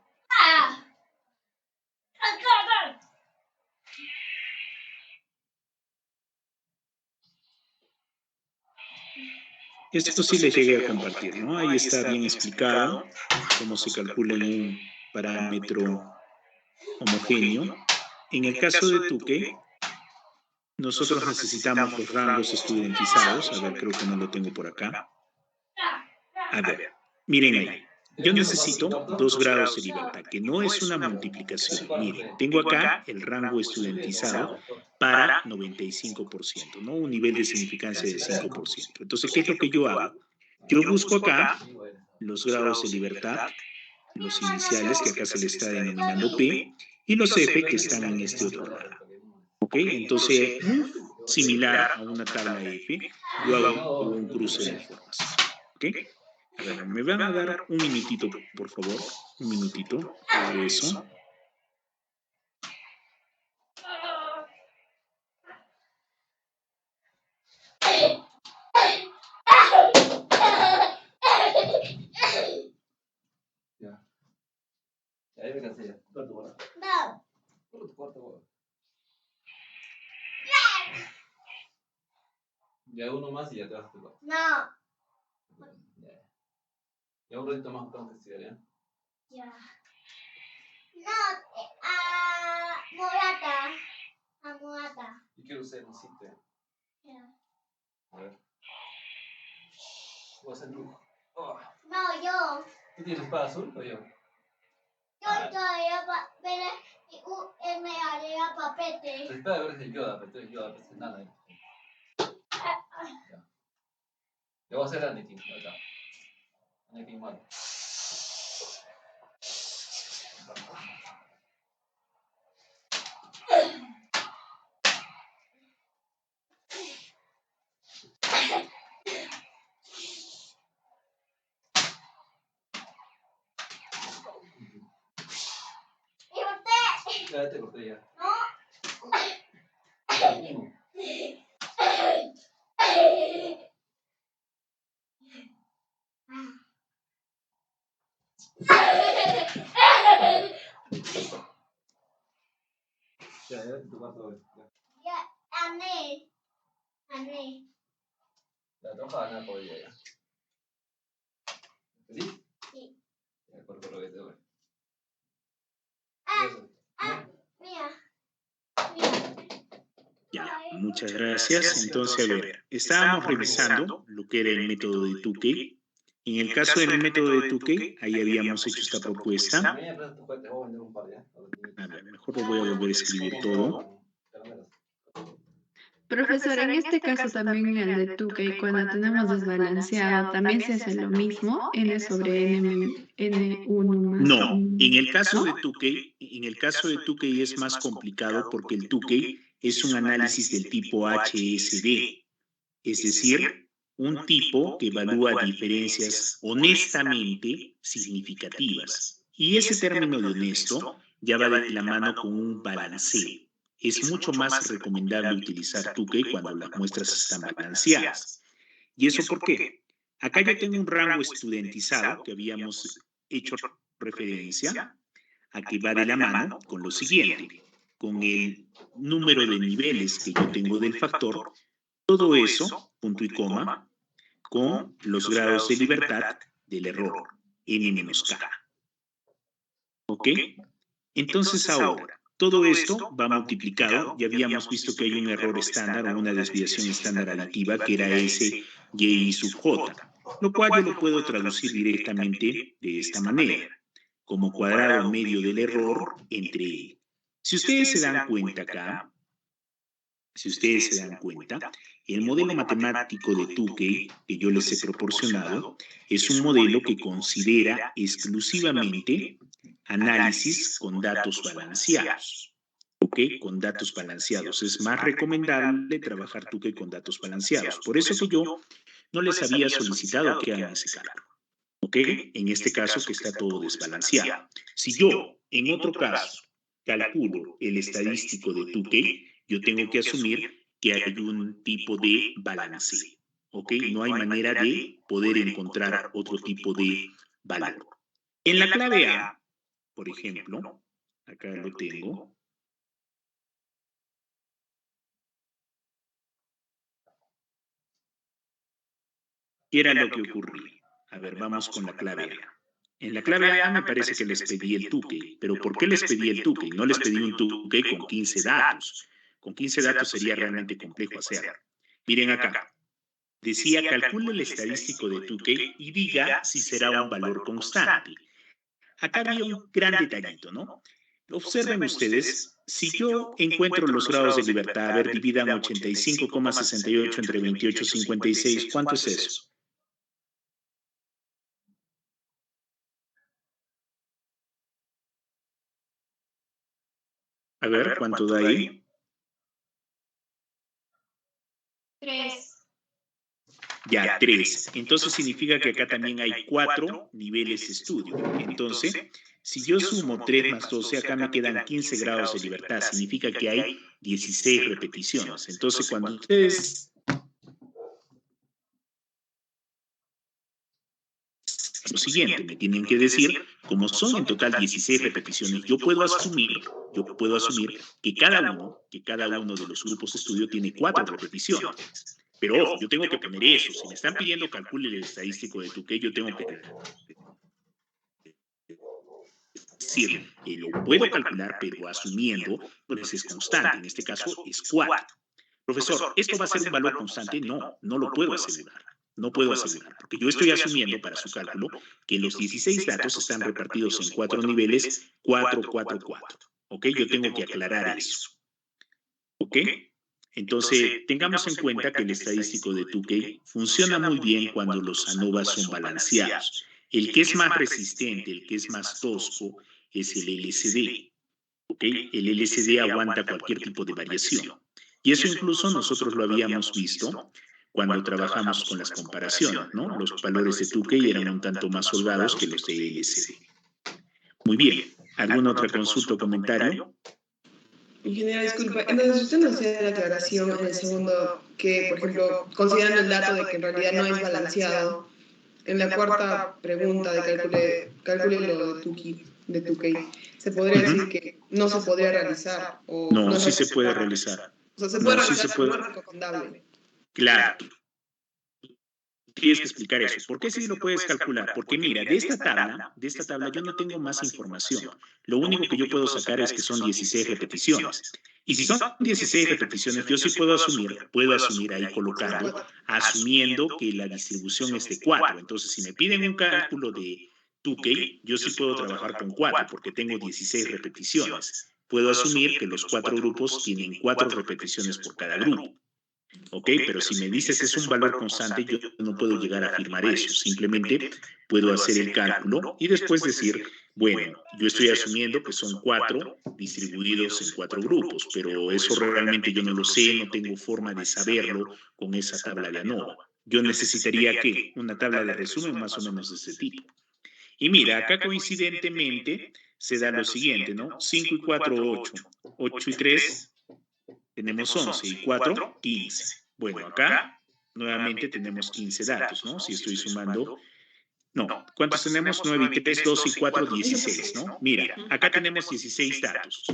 Esto sí les llegué a compartir, ¿no? Ahí está bien explicado cómo se calcula en un parámetro homogéneo. En el caso de Tukey, nosotros necesitamos los rangos estudentizados. A ver, creo que no lo tengo por acá. A ver, miren ahí. Yo necesito 2 grados de libertad, que no es una multiplicación. Miren, tengo acá el rango estudentizado para 95%, ¿no? Un nivel de significancia de 5%. Entonces, ¿qué es lo que yo hago? Yo busco acá los grados de libertad, los iniciales, que acá se le está denominando P, y los F, que están en este otro lado. ¿Ok? Entonces, similar a una tabla F, yo hago un cruce de información. ¿Ok? A ver, me van a dar un minutito, por favor. Un minutito. Regreso. Ahí me cansé ya. ¿Cuál tu bola? No. ¿Cuál tu cuarto bola? Ya uno más y ya te vas a tu cuarto. No. Ya un ratito más tengo que estudiar, ¿ya? Ya. No. Morata. A Morata. Yo quiero usar un sitio. Ya. A ver. Voy a hacer dibujo. Oh. No, yo. ¿Tú tienes espada azul o yo? Yo todavía me haría papete. La espada verde es el Yoda, pero tú eres Yoda, pero es nada. Ya. Yo voy a hacer Anakin, acá. Anakin malo. ¿Y usted? Ya te corté ya. No. Uno. Ya, ya te cuarto hoy. Ya, Ané. Ané. Ya, te vas a ganar por día ya. ¿Feliz? Sí. Ya, por lo que te doy. Mira. Ya, muchas gracias. Entonces, a ver, estábamos revisando lo que era el método de Tukey. En el caso del método de Tukey, ahí habíamos hecho esta propuesta. Mañana prestas tu juguete, voy a vender un par ya. A ver, mejor lo voy a volver a escribir todo. Profesor, en este caso también el de Tukey, cuando tenemos desbalanceado, también se hace lo mismo, n sobre n1 más No, en el 1. caso de Tukey es más complicado porque el Tukey es un análisis del tipo HSD. Es decir, un tipo que evalúa diferencias honestamente significativas. Y ese término de honesto ya va de la mano con un balanceo. Es mucho más recomendable utilizar Tukey cuando las muestras están balanceadas. ¿Y eso por qué? Acá yo tengo un rango estudiantizado que habíamos hecho referencia a que va de la mano con lo siguiente, con el número de niveles que yo tengo del factor, todo eso, punto y coma, con los grados de libertad del error, n-k. ¿Ok? Entonces ahora, todo esto va multiplicado, ya habíamos visto que hay un error estándar o una desviación estándar aditiva que era S, Y sub J, lo cual yo lo puedo traducir directamente de esta manera, como cuadrado medio del error entre E. Si ustedes se dan cuenta acá, el modelo matemático de Tukey que yo les he proporcionado es un modelo que considera exclusivamente análisis con datos balanceados. ¿Ok? Con datos balanceados. Es más recomendable trabajar Tukey con datos balanceados. Por eso que yo no les había solicitado que hagan ese cálculo. ¿Ok? En este caso que está todo desbalanceado. Si yo, en otro caso, calculo el estadístico de Tukey, yo tengo que asumir que hay un tipo de balance. ¿Ok? No hay manera de poder encontrar otro tipo de valor. En la clave A, por ejemplo, acá lo tengo. ¿Qué era lo que ocurría? A ver, vamos con la clave A. En la clave A me parece que les pedí el Tukey, pero ¿por qué les pedí el Tukey? No les pedí un Tukey con 15 datos. Con 15 datos sería realmente complejo hacer. Miren acá. Decía, calcule el estadístico de Tukey y diga si será un valor constante. Acá había un gran detallito, ¿no? Observen ustedes, si yo encuentro los grados de libertad, a ver, dividan 85,68 entre 28,56, ¿cuánto es eso? A ver, ¿cuánto da ahí? 3. Ya, 3. Entonces significa que acá también hay 4 niveles de estudio. Entonces, si yo sumo 3 más 12, acá me quedan 15 grados de libertad. Significa que hay 16 repeticiones. Entonces, cuando ustedes... Lo siguiente, me tienen que decir, como son en total 16 repeticiones, yo puedo asumir que cada uno de los grupos de estudio tiene 4 repeticiones. Pero ojo, yo tengo que poner eso. Si me están pidiendo calcule el estadístico de Tukey, yo tengo que decir, lo puedo calcular, pero asumiendo, pues es constante. En este caso es 4. Profesor, ¿esto va a ser un valor constante? No, no lo puedo asegurar. No puedo asegurar, porque yo estoy asumiendo para su cálculo que los 16 datos están repartidos en 4 niveles, 4, 4, 4. ¿Ok? Yo tengo que aclarar eso. ¿Ok? Entonces, tengamos en cuenta que el estadístico de Tukey funciona muy bien cuando los ANOVA son balanceados. El que es más resistente, el que es más tosco, es el LSD. ¿Ok? El LSD aguanta cualquier tipo de variación. Y eso incluso nosotros lo habíamos visto cuando trabajamos con las comparaciones, ¿no? Los valores de Tukey eran un tanto más holgados que los de LSD. Muy bien. ¿Alguna otra consulta o comentario? Ingeniera, disculpa. Entonces, usted nos hacía la aclaración en el segundo que, por ejemplo, considerando el dato de que en realidad no es balanceado, en la cuarta pregunta de calcule lo de Tukey, se podría decir que no se podría realizar. O No, sí se puede realizar. O sea, se puede No, sí realizar, se pero puede. no es recomendable. Claro. Tienes que explicar eso. ¿Por qué sí lo puedes calcular? Porque mira, de esta tabla yo no tengo más información. Lo único que yo puedo sacar es que son 16 repeticiones. Y si son 16 repeticiones, yo sí puedo asumir ahí colocando, asumiendo que la distribución es de 4. Entonces, si me piden un cálculo de Tukey, yo sí puedo trabajar con 4 porque tengo 16 repeticiones. Puedo asumir que los 4 grupos tienen 4 repeticiones por cada grupo. ¿Ok? Pero si me dices es un valor constante, yo no puedo llegar a afirmar eso. Simplemente puedo hacer el cálculo y después decir, bueno, yo estoy asumiendo que son 4 distribuidos en 4 grupos, pero eso realmente yo no lo sé, no tengo forma de saberlo con esa tabla de ANOVA. yo necesitaría ¿qué? Una tabla de resumen más o menos de ese tipo. Y mira, acá coincidentemente se da lo siguiente, ¿no? 5 y 4, 8. 8 y 3, tenemos 11 y 4, 15. Bueno, acá nuevamente tenemos 15 datos, ¿no? Si estoy sumando, no, ¿cuántos tenemos? 9 y 3, 12 y 4, 16, ¿no? Mira, acá tenemos 16 datos,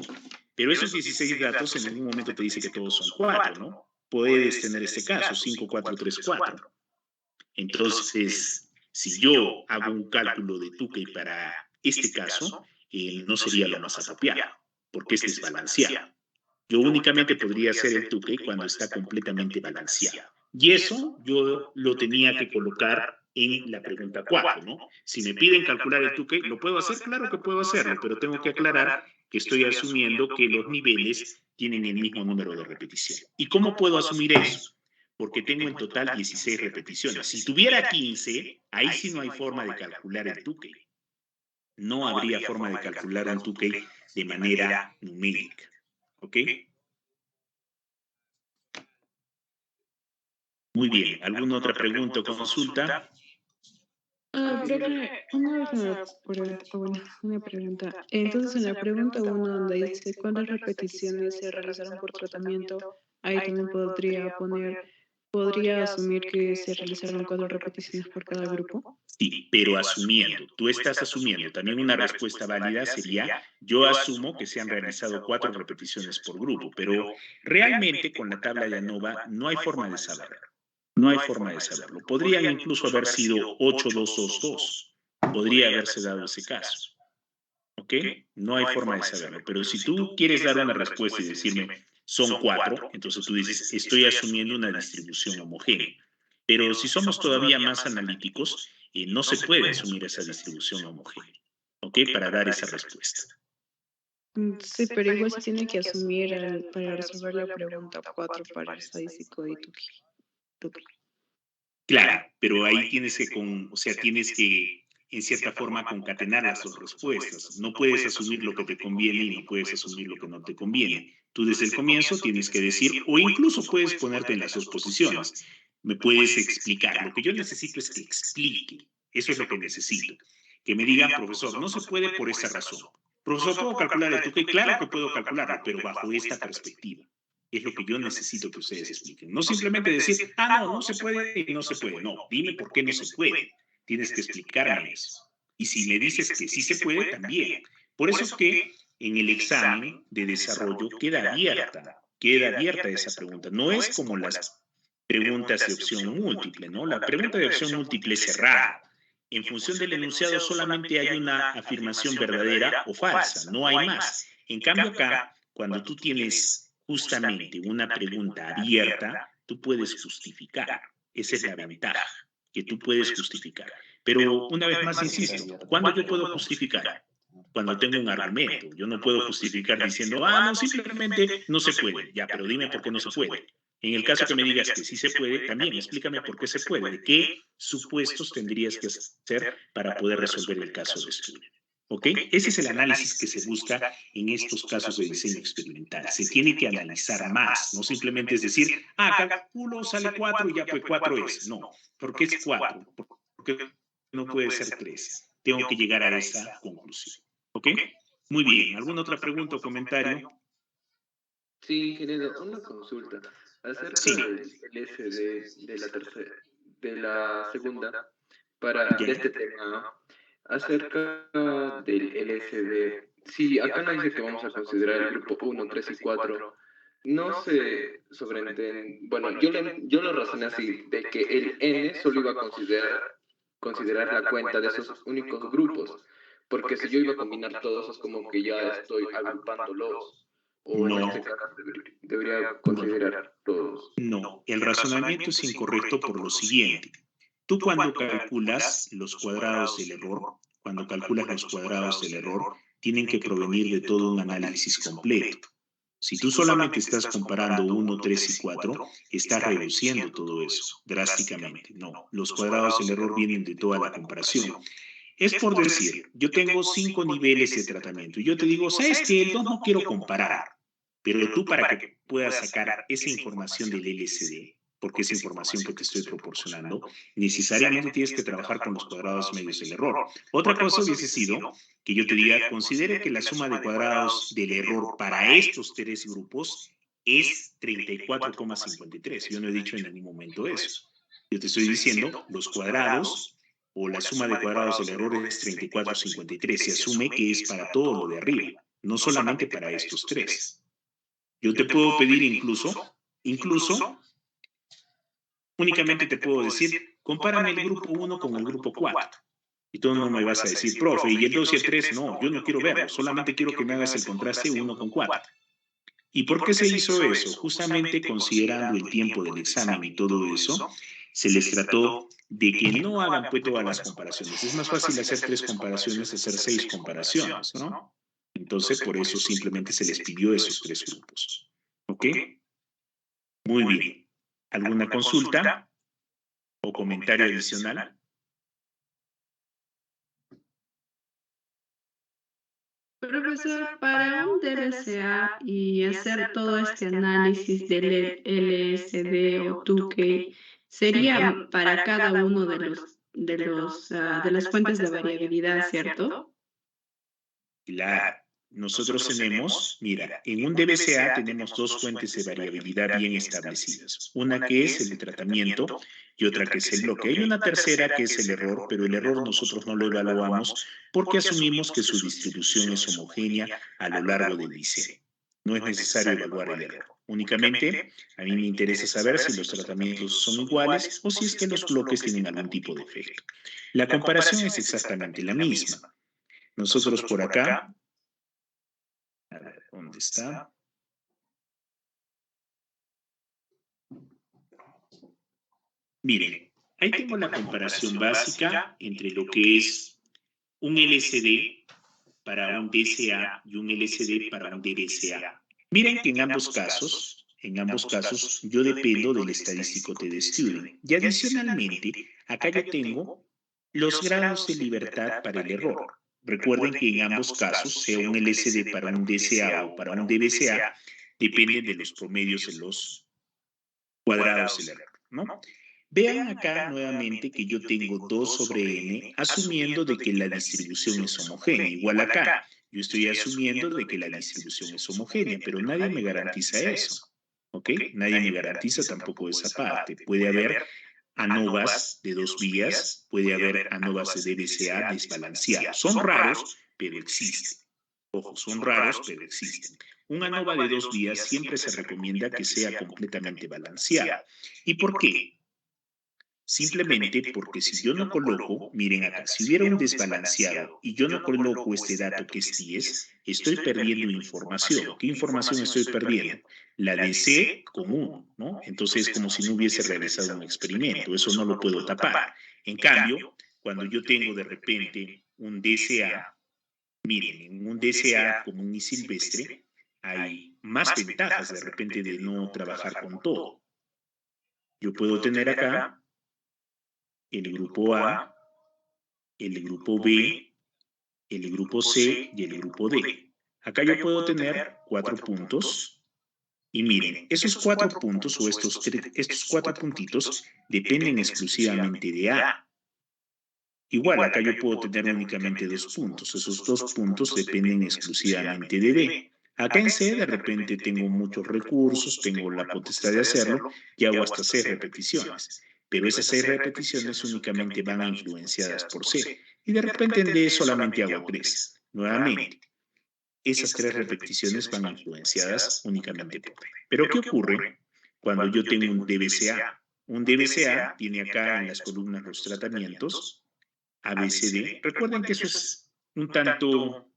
pero esos 16 datos en algún momento te dice que todos son 4, ¿no? Puedes tener este caso, 5, 4, 3, 4. Entonces, si yo hago un cálculo de Tukey para este caso, no sería lo más apropiado, porque es desbalanceado. Yo únicamente podría hacer el Tukey cuando está completamente balanceado. Y eso yo lo tenía que colocar en la pregunta 4, ¿no? Si me piden calcular el Tukey, ¿lo puedo hacer? Claro que puedo hacerlo, pero tengo que aclarar que estoy asumiendo que los niveles tienen el mismo número de repetición. ¿Y cómo puedo asumir eso? Porque tengo en total 16 repeticiones. Si tuviera 15, ahí sí no hay forma de calcular el Tukey. No habría forma de calcular un Tukey de manera numérica. ¿Ok? Muy bien. ¿Alguna otra pregunta o consulta? Profe, una pregunta. Entonces, en la pregunta 1, donde dice cuántas repeticiones se realizaron por tratamiento, ahí también podría asumir que se realizaron 4 repeticiones por cada grupo. Sí, pero asumiendo, tú estás asumiendo. También una respuesta válida sería, yo asumo que se han realizado 4 repeticiones por grupo, pero realmente con la tabla de ANOVA no hay forma de saberlo. No hay forma de saberlo. Podrían incluso haber sido 8, 2, 2, 2. Podría haberse dado ese caso. ¿Ok? No hay forma de saberlo. Pero si tú quieres dar una respuesta y decirme, son 4, entonces tú dices, estoy asumiendo una distribución homogénea. Pero si somos todavía más analíticos, no se puede asumir esa distribución homogénea. ¿Ok? Para dar esa respuesta. Sí, pero igual se tiene que asumir para resolver la pregunta 4 para el estadístico de Tukey. Claro, pero ahí tienes que, tienes que, en cierta forma, concatenar las dos respuestas. No puedes asumir lo que te conviene y no puedes asumir lo que no te conviene. Tú desde el comienzo tienes que decir, o incluso puedes ponerte en las dos posiciones. Me puedes explicar. Lo que yo necesito es que explique. Eso es lo que necesito. Que me digan, profesor, no se puede por esa razón. Profesor, ¿puedo calcular el Tukey? Claro que puedo calcularlo, pero bajo esta perspectiva. Es lo que yo necesito que ustedes expliquen. No simplemente decir, no se puede y no se puede. No, dime por qué no se puede. Tienes que explicarme eso. Y si me dices que sí se puede, también. Por eso es que en el examen de desarrollo queda abierta esa pregunta. No es como las preguntas de opción múltiple, ¿no? La pregunta de opción múltiple es cerrada. En función del enunciado solamente hay una afirmación verdadera o falsa, no hay más. En cambio acá, cuando tú tienes justamente una pregunta abierta, tú puedes justificar. Esa es la ventaja, que tú puedes justificar. Pero una vez más insisto, ¿cuándo yo puedo justificar? Cuando tengo un argumento. Yo no puedo justificar diciendo, no, simplemente no se puede. Ya, pero dime por qué no se puede. En el caso que me digas que sí se puede, también explícame por qué se puede, de qué supuestos tendrías que hacer para poder resolver el caso de estudio. ¿Ok? Ese es el análisis que se busca en estos casos de diseño experimental. Se tiene que analizar más, no simplemente es decir, calculo, sale 4 y ya pues 4 es. No, ¿por qué es 4? Porque no puede ser 3. Tengo que llegar a esa conclusión. ¿Ok? Muy bien. ¿Alguna otra pregunta o comentario? Sí, ingeniero, una consulta. Acerca del LSD de la segunda, de este tema, ¿no? Acerca del LSD, sí, acá no dice que vamos a considerar el grupo 1, 3 y 4. No se sobreentiende. Bueno, yo lo razoné así, de que el N solo iba a considerar la cuenta de esos únicos grupos. Porque si yo iba a combinar todos, es como que ya estoy agrupándolos. O en este caso debería considerar todos. No, el razonamiento es incorrecto por lo siguiente. Tú cuando calculas los cuadrados del error, tienen que provenir de todo un análisis completo. Si tú solamente estás comparando 1, 3 y 4, estás reduciendo todo eso drásticamente. No, los cuadrados del error vienen de toda la comparación. Es por decir, yo tengo 5 niveles de tratamiento y yo te digo, ¿sabes qué? El 2 no quiero comparar, pero tú para que puedas sacar esa información del LSD, porque es información que te estoy proporcionando, necesariamente tienes que trabajar con los cuadrados medios del error. Otra cosa hubiese sido que yo te diga, considere que la suma de cuadrados del error para estos tres grupos es 34,53. Yo no he dicho en ningún momento eso. Yo te estoy diciendo, los cuadrados o la suma de cuadrados del error es 34,53. Se asume que es para todo lo de arriba, no solamente para estos tres. Yo te puedo pedir incluso, únicamente te puedo decir, compárame el grupo 1 con el grupo 4. Y tú no me vas a decir, profe, y el 2 y el 3, no, yo no quiero verlo, solamente quiero que me hagas el contraste 1 con 4. ¿Y por qué se hizo eso? Justamente considerando el tiempo del examen y todo eso, se les trató de que no hagan pues todas las comparaciones. Es más fácil hacer 3 comparaciones, hacer 6 comparaciones, ¿no? Entonces, por eso simplemente se les pidió esos 3 grupos. ¿Ok? Muy bien. ¿Alguna consulta o comentario adicional? Profesor, para un DBCA y hacer todo este análisis del LSD o Tukey, sería para cada uno de las fuentes de variabilidad, ¿cierto? Claro. Nosotros tenemos, mira, en un DBCA tenemos 2 fuentes de variabilidad bien establecidas. Una que es el de tratamiento y otra que es el bloque. Hay una tercera que es el error, pero el error nosotros no lo evaluamos porque asumimos que su distribución es homogénea a lo largo del diseño. No es necesario evaluar el error. Únicamente, a mí me interesa saber si los tratamientos son iguales o si es que los bloques tienen algún tipo de efecto. La comparación es exactamente la misma. Nosotros por acá, a ver, ¿dónde está? Miren, ahí tengo la comparación básica entre lo que es un LSD para un DCA y un LSD para un DBCA. Miren que en ambos casos, yo dependo del estadístico TD Student. Y adicionalmente, acá yo tengo los grados de libertad para el error. Recuerden que en ambos casos, sea un LSD para un DCA o para un DBCA, dependen de los promedios de los cuadrados del error, ¿no? Vean acá nuevamente que yo tengo 2 sobre n, asumiendo de que la distribución es homogénea. Igual acá, yo estoy asumiendo de que la distribución es homogénea, pero nadie me garantiza eso, ¿ok? Nadie me garantiza tampoco esa parte. Puede haber ANOVAs de 2 vías, puede haber ANOVAs de DBCA desbalanceados. Son raros, pero existen. Ojo, son raros, pero existen. Un ANOVA de 2 vías siempre se recomienda que sea completamente balanceado. ¿Y por qué? Simplemente porque si yo no coloco, miren acá, si hubiera un desbalanceado y yo no coloco este dato que es 10, estoy perdiendo información. ¿Qué información estoy perdiendo? La DC con 1, ¿no? Entonces es como si no hubiese realizado un experimento, eso no lo puedo tapar. En cambio, cuando yo tengo de repente un DCA, miren, en un DCA común y silvestre hay más ventajas de repente de no trabajar con todo. Yo puedo tener acá el grupo A, el grupo B, el grupo C y el grupo D. Acá yo puedo tener 4 puntos y miren, esos 4 puntos o estos 4 puntitos dependen exclusivamente de A. Igual, acá yo puedo tener únicamente 2 puntos. Esos 2 puntos dependen exclusivamente de B. Acá en C de repente tengo muchos recursos, tengo la potestad de hacerlo y hago hasta 6 repeticiones. Pero esas 6 repeticiones únicamente van influenciadas por C. Y de repente en D solamente hago 3. Nuevamente, esas 3 repeticiones van influenciadas únicamente por D. Pero ¿qué ocurre cuando yo tengo un DBCA? Un DBCA tiene acá en las columnas los tratamientos ABCD. Recuerden que eso es un tanto,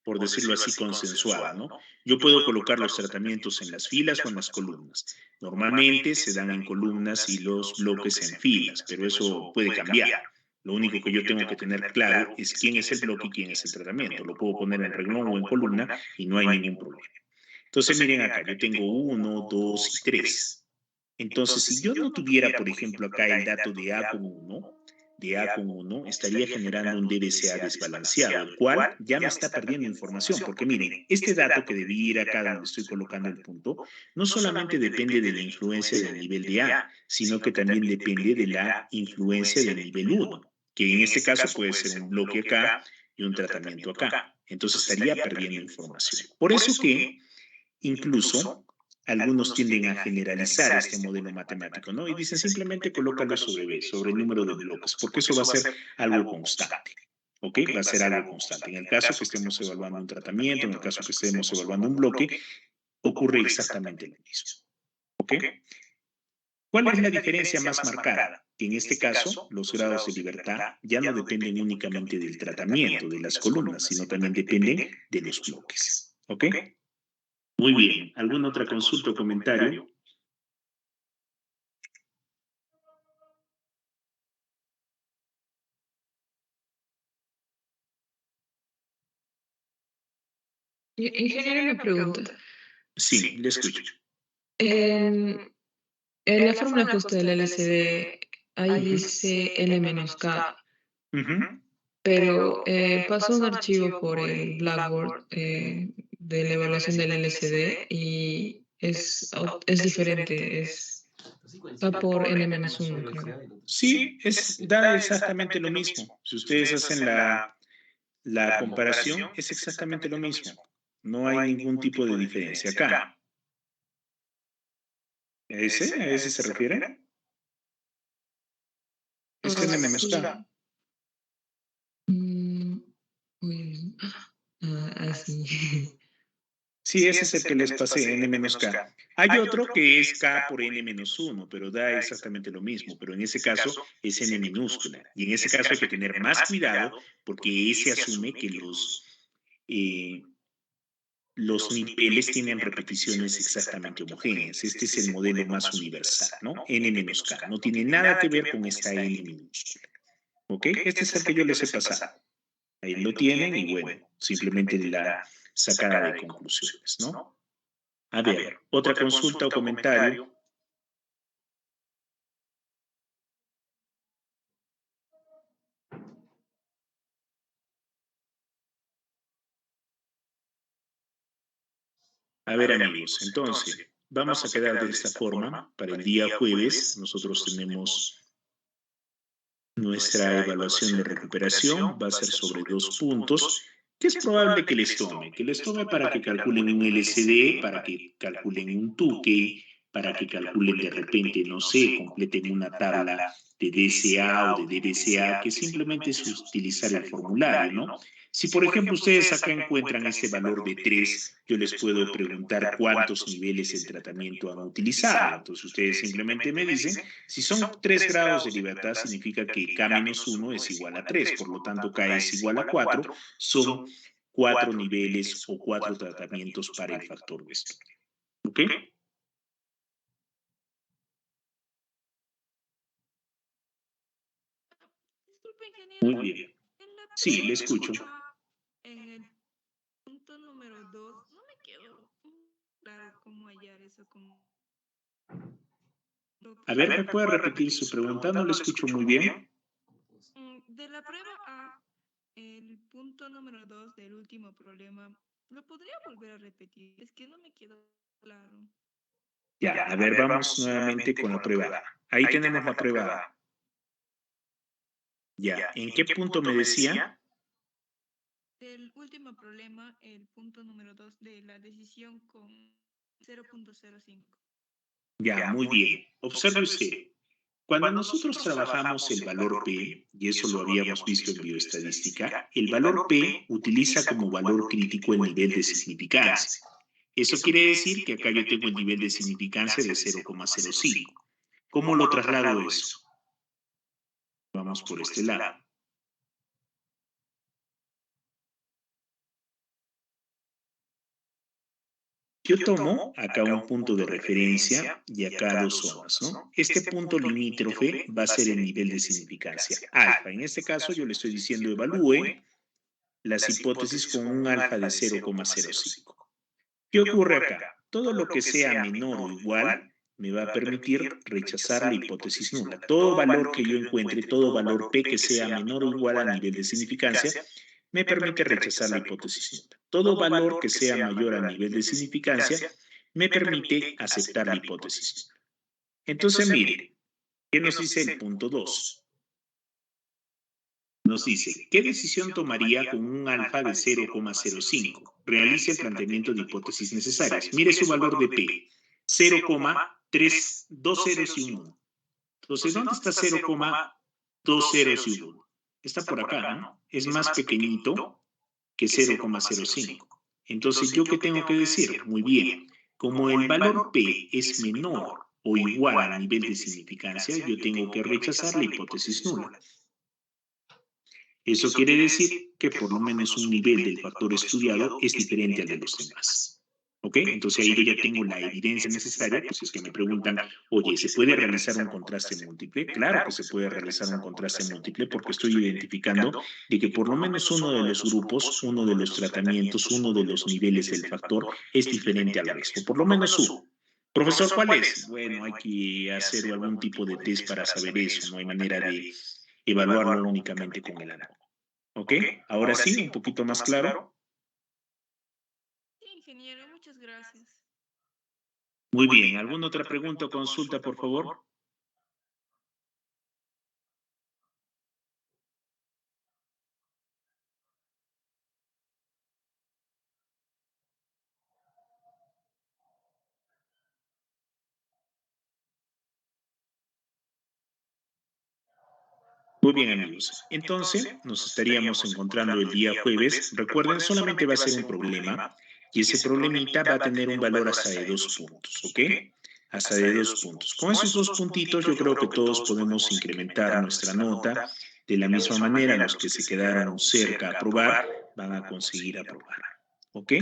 por decirlo así, consensuado, ¿no? Yo puedo colocar los tratamientos en las filas o en las columnas. Normalmente se dan en columnas y los bloques en filas, pero eso puede cambiar. Lo único que yo tengo que tener claro es quién es el bloque y quién es el tratamiento. Lo puedo poner en renglón o en columna y no hay ningún problema. Entonces, miren acá, yo tengo 1, 2 y 3. Entonces, si yo no tuviera, por ejemplo, acá el dato de A con 1, de A con 1 estaría generando un DBCA desbalanceado, el cual ya me está perdiendo información, porque miren, este dato que debí ir acá donde estoy colocando el punto, no solamente depende de la influencia del nivel de A, sino que también depende de la influencia del nivel 1, que en este caso puede ser un bloque acá y un tratamiento acá. Entonces estaría perdiendo información. Por eso que incluso algunos tienden a generalizar este modelo matemático, ¿no? Y dicen simplemente colócalo sobre B, sobre el número de bloques, porque eso va a ser algo constante. ¿Ok? Va a ser algo constante. En el caso que estemos evaluando un tratamiento, en el caso que estemos evaluando un bloque, ocurre exactamente lo mismo. ¿Ok? ¿Cuál es la diferencia más marcada? Que en este caso, los grados de libertad ya no dependen únicamente del tratamiento de las columnas, sino también dependen de los bloques. ¿Ok? Muy bien. ¿Alguna otra consulta o comentario? Ingeniero, una pregunta. Sí, le escucho. En la fórmula justa del LCD, ahí dice N-K, pero pasó un archivo por el Blackboard de la evaluación del LCD y es diferente, va por N-1, creo. Sí, da exactamente lo mismo. Si ustedes hacen la comparación, es exactamente lo mismo. No hay ningún tipo de diferencia acá. ¿A ese se refiere? Es N-K. Uy, así. Sí, ese es el que les pasé, N-K. Hay otro que es K por N-1, pero da exactamente lo mismo, pero en ese caso es N minúscula. Y en ese caso hay que tener más cuidado porque ese asume que los niveles tienen repeticiones exactamente homogéneas. Este es el modelo más universal, ¿no? N-K. No tiene nada que ver con esta N minúscula. ¿Ok? Este es el que yo les he pasado. Ahí lo tienen y bueno, simplemente la sacada de conclusiones, ¿no? A ver, otra consulta o comentario. A ver, amigos, entonces, vamos a quedar de esta forma. Para el día jueves, nosotros tenemos nuestra evaluación de recuperación. Va a ser sobre 2 puntos, que es probable que les tome para que calculen un LCD, para que calculen un Tukey, para que calculen de repente, no sé, completen una tabla de DCA o de DBCA, que simplemente es utilizar el formulario, ¿no? Si, por ejemplo, ustedes acá encuentran este valor de 3, yo les puedo preguntar cuántos niveles de tratamiento han utilizado. Entonces, ustedes simplemente me dicen, si son 3 grados de libertad, significa que K-1 es igual a 3, por lo tanto, K es igual a 4, son 4 niveles o 4 tratamientos para el factor Westphal. ¿Ok? Disculpe, ingeniero. Muy bien. Sí, le escucho. En el punto número 2, no me quedó claro cómo hallar eso. A ver, ¿me puede repetir su pregunta? No le escucho muy bien. De la prueba A, el punto número 2 del último problema, ¿lo podría volver a repetir? Es que no me quedó claro. Ya, a ver, vamos nuevamente con la prueba A. Ahí tenemos la prueba A. Ya, ¿en qué punto me decía? Del último problema, el punto número 2 de la decisión con 0.05. Ya, muy bien. Observe usted. Cuando nosotros trabajamos el valor P, y eso lo habíamos visto en bioestadística, el valor P utiliza como valor crítico el nivel de significancia. Eso quiere decir que acá yo tengo el nivel de significancia de 0,05. ¿Cómo lo traslado eso? Vamos por este lado. Yo tomo acá un punto de referencia y acá 2 zonas, ¿no? Este punto limítrofe va a ser el nivel de significancia alfa. En este caso yo le estoy diciendo evalúe las hipótesis con un alfa de 0,05. ¿Qué ocurre acá? Todo lo que sea menor o igual me va a permitir rechazar la hipótesis nula. Todo valor que yo encuentre, todo valor P que sea menor o igual a nivel de significancia, me permite rechazar la hipótesis nula. Todo valor que sea mayor a nivel de significancia, me permite aceptar la hipótesis nula. Entonces, mire, ¿qué nos dice el punto 2? Nos dice, ¿qué decisión tomaría con un alfa de 0,05? Realice el planteamiento de hipótesis necesarias. Mire su valor de P, 0,3, 2 ceros y un 1. Entonces, ¿dónde está 0,2 ceros y un 1? Está por acá, ¿no? Es más pequeñito que 0,05. Entonces, ¿yo qué tengo que decir? Muy bien, como el valor P es menor o igual a nivel de significancia, yo tengo que rechazar la hipótesis nula. Eso quiere decir que por lo menos un nivel del factor estudiado es diferente al de los demás. ¿Ok? Entonces ahí yo ya tengo la evidencia necesaria, pues si es que me preguntan, oye, ¿se puede realizar un contraste múltiple? Claro que se puede realizar un contraste múltiple porque estoy identificando de que por lo menos uno de los grupos, uno de los tratamientos, uno de los niveles del factor es diferente al resto, por lo menos uno. Profesor, ¿cuál es? Bueno, hay que hacer algún tipo de test para saber eso, no hay manera de evaluarlo únicamente con el análogo. ¿Ok? Ahora sí, un poquito más claro. Sí, ingeniero, muchas gracias. Muy bien, ¿alguna otra pregunta o consulta, por favor? Muy bien, amigos. Entonces, nos estaríamos encontrando el día jueves. Recuerden, solamente va a ser un problema y ese problemita va a tener un valor hasta de 2 puntos, ¿ok? Hasta de 2 puntos. Con esos 2 puntitos, yo creo que todos podemos incrementar nuestra nota. De la misma manera, los que se quedaron cerca a aprobar van a conseguir aprobar, ¿ok?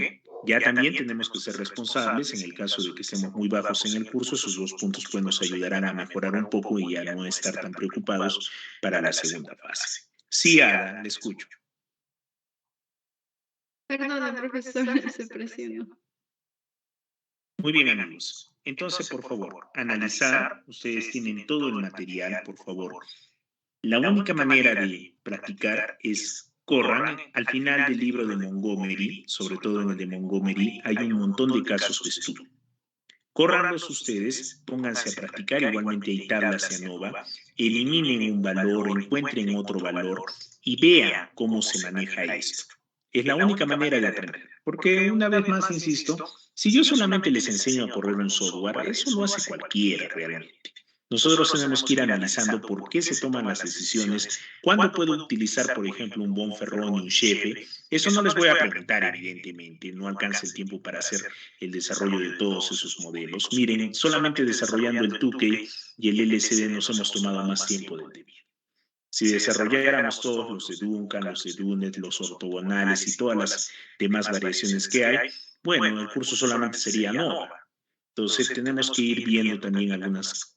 Ya también tenemos que ser responsables en el caso de que estemos muy bajos en el curso. Esos 2 puntos pues, nos ayudarán a mejorar un poco y a no estar tan preocupados para la segunda fase. Sí, Ada, le escucho. Perdona, profesor, se presionó. Muy bien, amigos. Entonces, por favor, analizar. Ustedes tienen todo el material, por favor. La única manera de practicar es corran. Al final del libro de Montgomery, sobre todo en el de Montgomery, hay un montón de casos de estudio. Córranlos ustedes, pónganse a practicar, igualmente hay tablas y ANOVA, eliminen un valor, encuentren otro valor y vean cómo se maneja esto. Es la única manera de aprender, porque una vez más, insisto, si yo solamente les enseño a correr un software, eso lo hace cualquiera realmente. Nosotros tenemos que ir analizando por qué se toman las decisiones, cuándo puedo utilizar, por ejemplo, un Bonferroni y un Shefe. Eso no les voy a preguntar, evidentemente, no alcanza el tiempo para hacer el desarrollo de todos esos modelos. Miren, solamente desarrollando el 2K y el LCD nos hemos tomado más tiempo del debido. Si desarrolláramos todos los de Duncan, los de Dunet, los ortogonales y todas las demás variaciones que hay, bueno, el curso solamente sería NOVA. Entonces tenemos que ir viendo también algunas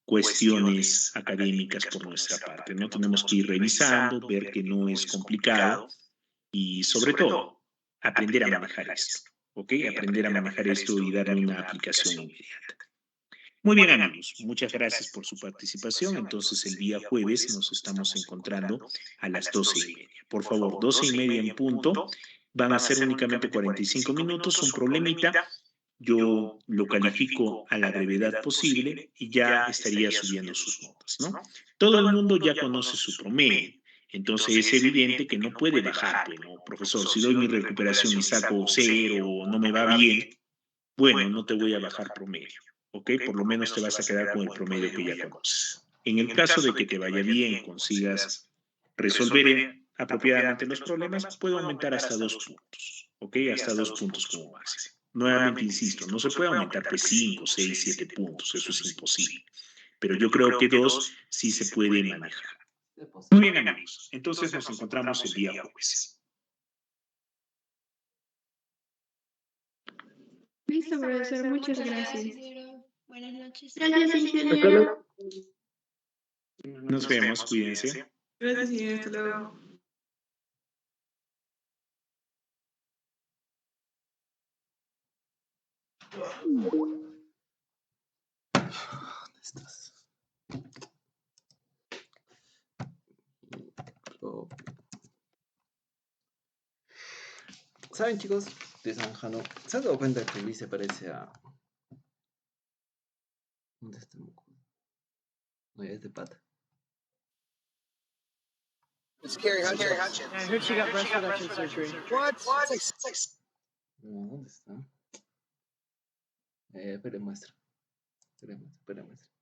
cuestiones académicas por nuestra parte, ¿no? Tenemos que ir revisando, ver que no es complicado y sobre todo aprender a manejar esto, ¿ok? Aprender a manejar esto y darle una aplicación inmediata. Muy bien, amigos, muchas gracias por su participación. Entonces, el día jueves nos estamos encontrando a las 12:30. Por favor, 12:30 en punto. Van a ser únicamente 45 minutos, un problemita. Yo lo califico a la brevedad posible y ya estaría subiendo sus notas, ¿no? Todo el mundo ya conoce su promedio. Entonces es evidente que no puede bajar, pues, ¿no? Profesor, si doy mi recuperación y saco 0 o no me va bien, bueno, no te voy a bajar promedio, ¿ok? Por lo menos te vas a quedar con el promedio que ya conoces. En el caso de que te vaya bien, consigas resolver apropiadamente los problemas, puedo aumentar hasta 2 puntos, ¿ok? Hasta 2 puntos como máximo. Nuevamente insisto, no se puede aumentar pues 5, 6, 7 puntos, eso es imposible. Pero yo creo que 2 sí se puede manejar. Muy bien, amigos. Entonces nos encontramos el día jueves. Listo, profesor, muchas gracias. Buenas noches. Gracias, ingeniero. Nos vemos, cuídense. Gracias, señor. Hasta luego. ¿Saben, chicos? De Sanjano, ¿se han dado cuenta que Luis se parece a... ¿Dónde está Moco? No, ya es de pata. It's Carrie Hutchins. I heard she got breast reduction surgery. What? It's like No, ¿dónde está? Pero le muestro. Pero le muestro.